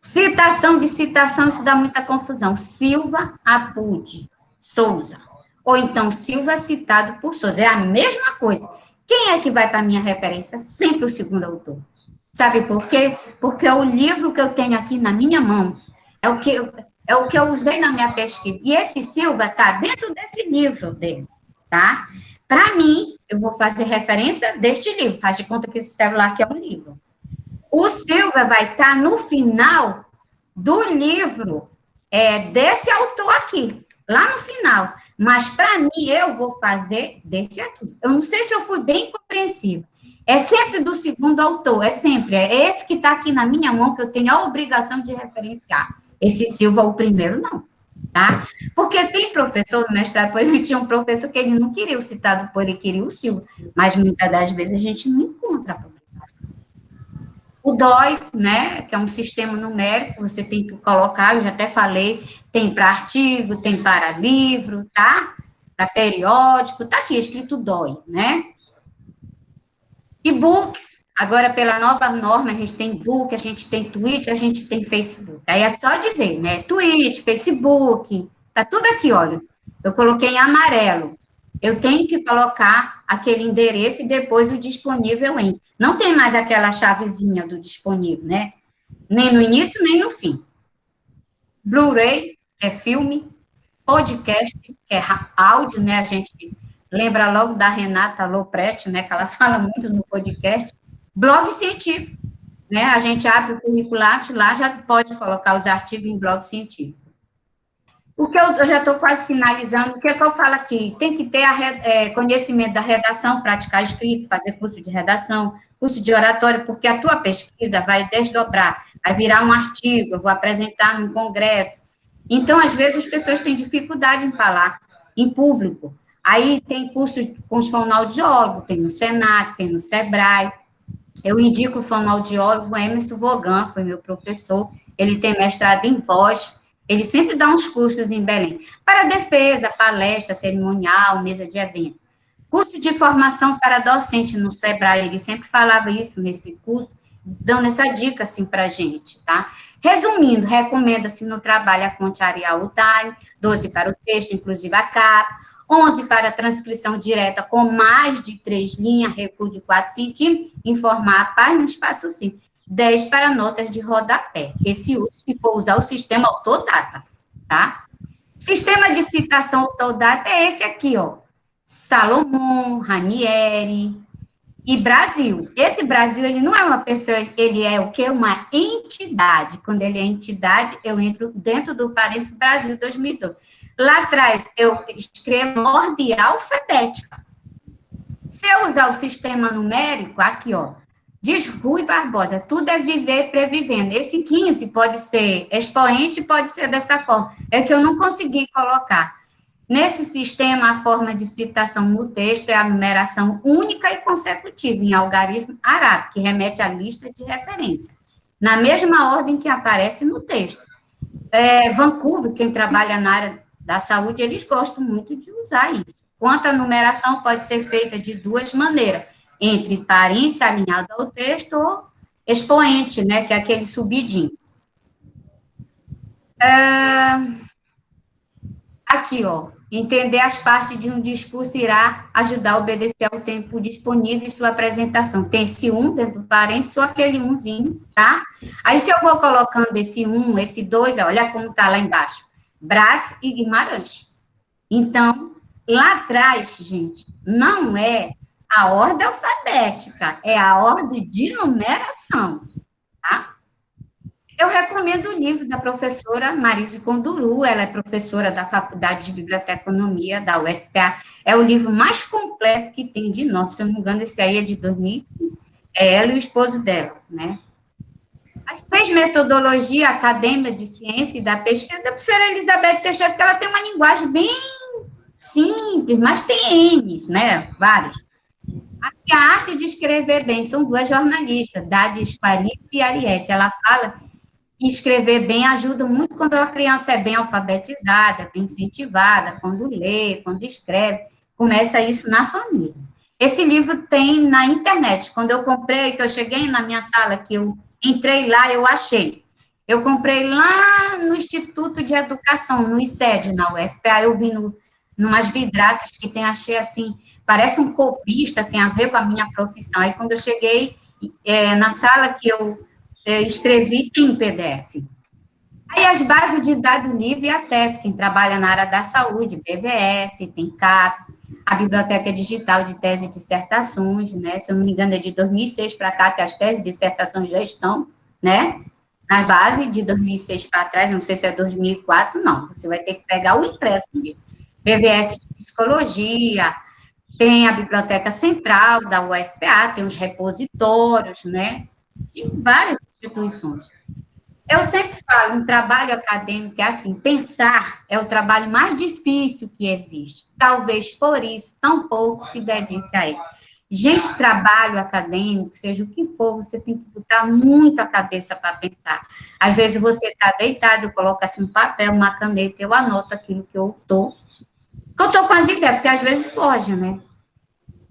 Citação de citação, isso dá muita confusão. Silva Apude Souza. Ou então, Silva citado por Souza. É a mesma coisa. Quem é que vai para a minha referência? Sempre o segundo autor. Sabe por quê? Porque é o livro que eu tenho aqui na minha mão. É o que eu usei na minha pesquisa. E esse Silva está dentro desse livro dele, tá? Para mim, eu vou fazer referência deste livro. Faz de conta que esse celular aqui é um livro. O Silva vai estar no final do livro desse autor aqui. Lá no final. Mas, para mim, eu vou fazer desse aqui. Eu não sei se eu fui bem compreensiva. É sempre do segundo autor, é esse que está aqui na minha mão que eu tenho a obrigação de referenciar. Esse Silva, o primeiro, não, tá? Porque tem professor, no mestrado, por exemplo, tinha um professor que ele não queria o citado por ele, queria o Silva, mas muitas das vezes a gente não encontra a publicação. O DOI, né, que é um sistema numérico, você tem que colocar, eu já até falei, tem para artigo, tem para livro, tá? Para periódico, tá aqui escrito DOI, né? E-books, agora pela nova norma, a gente tem book, a gente tem Twitch, a gente tem Facebook. Aí é só dizer, né? Twitch, Facebook, tá tudo aqui, olha. Eu coloquei em amarelo. Eu tenho que colocar aquele endereço e depois o disponível em. Não tem mais aquela chavezinha do disponível, né? Nem no início, nem no fim. Blu-ray, que é filme. Podcast, que é áudio, né? A gente lembra logo da Renata Lopretti, né? Que ela fala muito no podcast. Blog científico, né? A gente abre o curricular, lá já pode colocar os artigos em blog científico. O que eu já estou quase finalizando, o que é que eu falo aqui? Tem que ter conhecimento da redação, praticar escrito, fazer curso de redação, curso de oratória, porque a tua pesquisa vai desdobrar, vai virar um artigo, eu vou apresentar num congresso. Então, às vezes, as pessoas têm dificuldade em falar em público. Aí tem curso com os fonoaudiólogos, tem no Senac, tem no Sebrae. Eu indico o fonoaudiólogo Emerson Vogan, foi meu professor, ele tem mestrado em voz. Ele sempre dá uns cursos em Belém, para defesa, palestra, cerimonial, mesa de evento. Curso de formação para docente no Sebrae, ele sempre falava isso nesse curso, dando essa dica, assim, para a gente, tá? Resumindo, recomenda-se no trabalho a fonte Arial Time, 12 para o texto, inclusive a capa, 11 para a transcrição direta com mais de 3 linhas, recuo de 4 centímetros, informar a página, espaço 5. 10 para notas de rodapé. Esse uso, se for usar o sistema Autodata, tá? Sistema de citação Autodata é esse aqui, ó. Salomon, Ranieri e Brasil. Esse Brasil, ele não é uma pessoa, ele é o quê? Uma entidade. Quando ele é entidade, eu entro dentro do parênteses Brasil 2012. Lá atrás, eu escrevo ordem alfabética. Se eu usar o sistema numérico, aqui, ó, diz Rui Barbosa, tudo é viver previvendo. Esse 15 pode ser expoente, pode ser dessa forma. É que eu não consegui colocar. Nesse sistema, a forma de citação no texto é a numeração única e consecutiva, em algarismo arábico, que remete à lista de referência, na mesma ordem que aparece no texto. Vancouver, quem trabalha na área da saúde, eles gostam muito de usar isso. Quanto à numeração, pode ser feita de duas maneiras, entre parência alinhado ao texto ou expoente, né, que é aquele subidinho. Aqui, ó, entender as partes de um discurso irá ajudar a obedecer ao tempo disponível em sua apresentação. Tem esse dentro do parênteses ou aquele umzinho, tá? Aí, se eu vou colocando esse esse dois, olha como tá lá embaixo. Brás e Guimarães. Então, lá atrás, gente, não é a ordem alfabética, é a ordem de numeração, tá? Eu recomendo o livro da professora Marise Conduru, ela é professora da Faculdade de Biblioteconomia da UFPA, é o livro mais completo que tem de notas, se eu não me engano, esse aí é de 2015, é ela e o esposo dela, né? As 3 metodologias acadêmica de ciência e da pesquisa da professora Elizabeth Teixeira, porque ela tem uma linguagem bem simples, mas tem N's, né? Vários. A arte de escrever bem, são 2 jornalistas, Dades Clarice e Ariete, ela fala que escrever bem ajuda muito quando a criança é bem alfabetizada, bem incentivada, quando lê, quando escreve, começa isso na família. Esse livro tem na internet. Quando eu comprei, que eu cheguei na minha sala, que eu entrei lá, eu achei. Eu comprei lá no Instituto de Educação, no ICED, na UFPA, eu vi numas vidraças que tem, achei assim, parece um copista, tem a ver com a minha profissão. Aí, quando eu cheguei na sala que eu escrevi, tem PDF. Aí, as bases de dados livre e acesso, quem trabalha na área da saúde, BBS, tem CAP, a Biblioteca Digital de Tese e Dissertações, né? Se eu não me engano, é de 2006 para cá, que as teses e dissertações já estão, né? Na base de 2006 para trás, não sei se é 2004, não. Você vai ter que pegar o impresso mesmo. BBS de Psicologia, tem a Biblioteca Central da UFPA, tem os repositórios, né? De várias instituições. Eu sempre falo, um trabalho acadêmico é assim, pensar é o trabalho mais difícil que existe. Talvez por isso, tão pouco se dedica a ele. Gente, trabalho acadêmico, seja o que for, você tem que botar muito a cabeça para pensar. Às vezes você está deitado, eu coloco assim um papel, uma caneta, eu anoto aquilo que eu estou com as ideias, porque às vezes foge, né?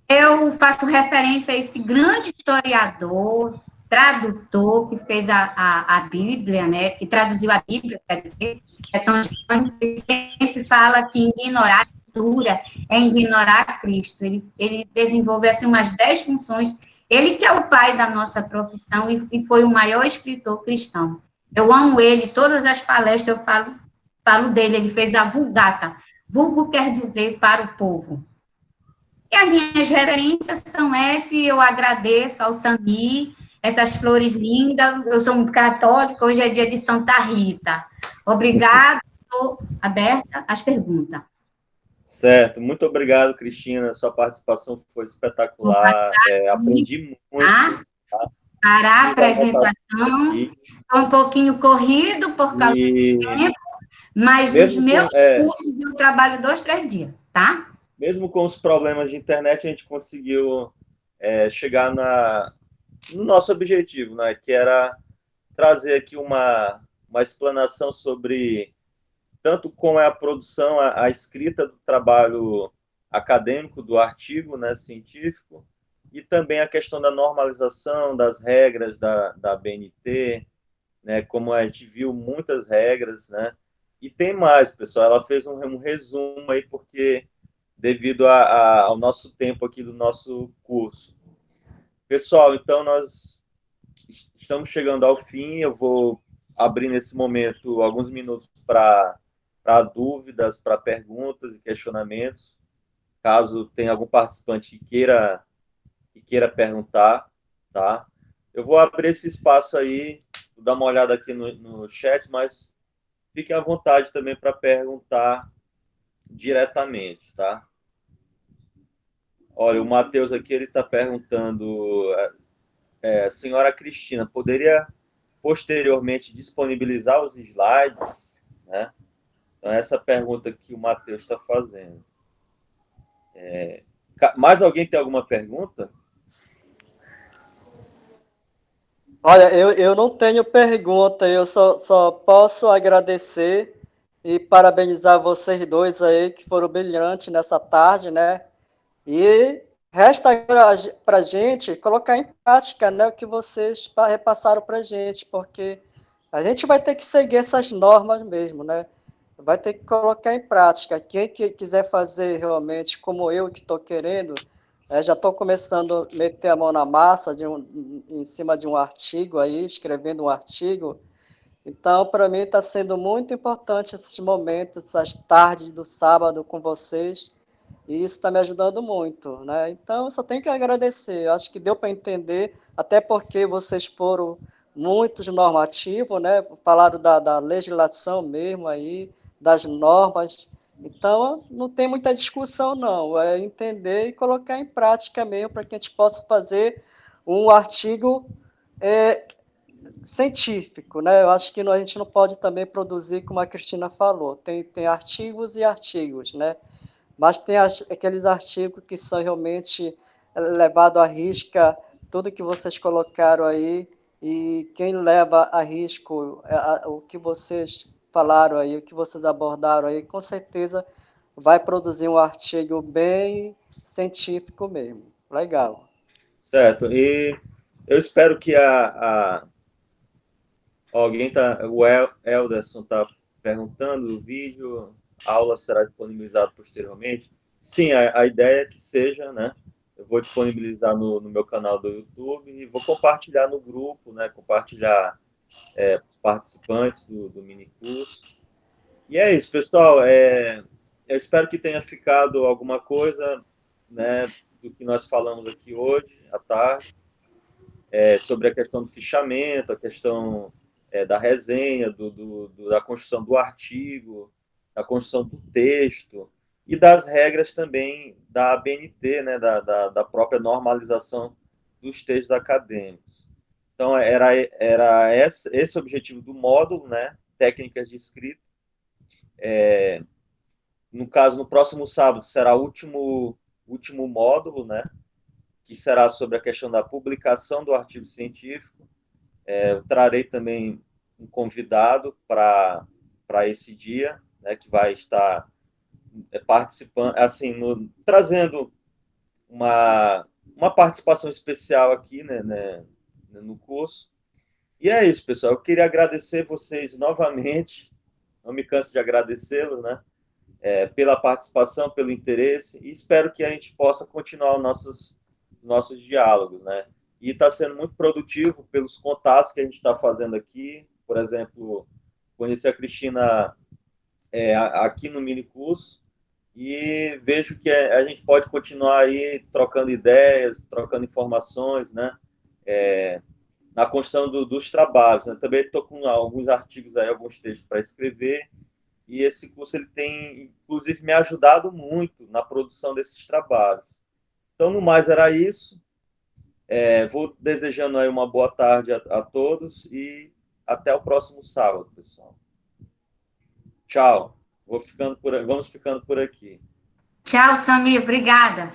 Eu faço referência a esse grande historiador, tradutor, que fez a Bíblia, né, que traduziu a Bíblia, quer dizer, São João, que sempre fala que ignorar a Escritura é ignorar Cristo. Ele desenvolveu assim, umas 10 funções. Ele que é o pai da nossa profissão e foi o maior escritor cristão. Eu amo ele, todas as palestras eu falo dele, ele fez a Vulgata. Vulgo quer dizer para o povo. E as minhas referências são essas, eu agradeço ao Sami, essas flores lindas, eu sou muito católica, hoje é dia de Santa Rita. Obrigada, estou aberta às perguntas. Certo, muito obrigado, Cristina, sua participação foi espetacular, aprendi muito. Tá? Para a apresentação, foi um pouquinho corrido por causa do tempo, mas os meus cursos eu trabalho 2, 3 dias, tá? Mesmo com os problemas de internet, a gente conseguiu chegar no nosso objetivo, né, que era trazer aqui uma explanação sobre tanto como é a produção, a escrita do trabalho acadêmico, do artigo, né, científico, e também a questão da normalização das regras da BNT, né, como a gente viu muitas regras, né, e tem mais, pessoal, ela fez um resumo aí, porque devido ao nosso tempo aqui do nosso curso. Pessoal, então nós estamos chegando ao fim, eu vou abrir nesse momento alguns minutos para dúvidas, para perguntas e questionamentos, caso tenha algum participante que queira perguntar, tá? Eu vou abrir esse espaço aí, vou dar uma olhada aqui no chat, mas fiquem à vontade também para perguntar diretamente, tá? Olha, o Matheus aqui, ele está perguntando, senhora Cristina, poderia posteriormente disponibilizar os slides, né? Então, essa pergunta que o Matheus está fazendo. Mais alguém tem alguma pergunta? Olha, eu não tenho pergunta, eu só posso agradecer e parabenizar vocês dois aí, que foram brilhantes nessa tarde, né? E resta para a gente colocar em prática, né, o que vocês repassaram para a gente, porque a gente vai ter que seguir essas normas mesmo, né? Vai ter que colocar em prática. Quem quiser fazer realmente como eu que estou querendo, já estou começando a meter a mão na massa em cima de um artigo aí, escrevendo um artigo. Então, para mim, está sendo muito importante esses momentos, essas tardes do sábado com vocês, e isso está me ajudando muito, né? Então, eu só tenho que agradecer. Eu acho que deu para entender, até porque vocês foram muito normativos, né? Falaram da legislação mesmo aí, das normas. Então, não tem muita discussão, não. É entender e colocar em prática mesmo, para que a gente possa fazer um artigo científico, né? Eu acho que a gente não pode também produzir, como a Cristina falou, tem artigos e artigos, né? Mas tem aqueles artigos que são realmente levados à risca, tudo que vocês colocaram aí, e quem leva a risco o que vocês falaram aí, o que vocês abordaram aí, com certeza vai produzir um artigo bem científico mesmo. Legal. Certo. E eu espero que o Elderson está perguntando, o vídeo, a aula será disponibilizado posteriormente. Sim, a ideia é que seja, né? Eu vou disponibilizar no meu canal do YouTube e vou compartilhar no grupo, né? Compartilhar participantes do mini curso. E é isso, pessoal. Eu espero que tenha ficado alguma coisa, né, do que nós falamos aqui hoje, à tarde, sobre a questão do fichamento, a questão da resenha, da construção do artigo, da construção do texto e das regras também da ABNT, né, da própria normalização dos textos acadêmicos. Então, era esse o objetivo do módulo, né, técnicas de escrita. No caso, no próximo sábado será o último módulo, né, que será sobre a questão da publicação do artigo científico. Eu trarei também um convidado para esse dia, né, que vai estar participando, assim, trazendo uma participação especial aqui, né, no curso. E é isso, pessoal. Eu queria agradecer vocês novamente, não me canso de agradecê-los, né, pela participação, pelo interesse, e espero que a gente possa continuar os nossos diálogos, né? E está sendo muito produtivo pelos contatos que a gente está fazendo aqui. Por exemplo, conheci a Cristina aqui no mini curso e vejo que a gente pode continuar aí trocando ideias, trocando informações, né? Na construção dos trabalhos, né? Também estou com alguns artigos aí, alguns textos para escrever, e esse curso ele tem, inclusive, me ajudado muito na produção desses trabalhos. Então, no mais, era isso. Vou desejando aí uma boa tarde a todos e até o próximo sábado, pessoal. Tchau. Vamos ficando por aqui. Tchau, Samir. Obrigada.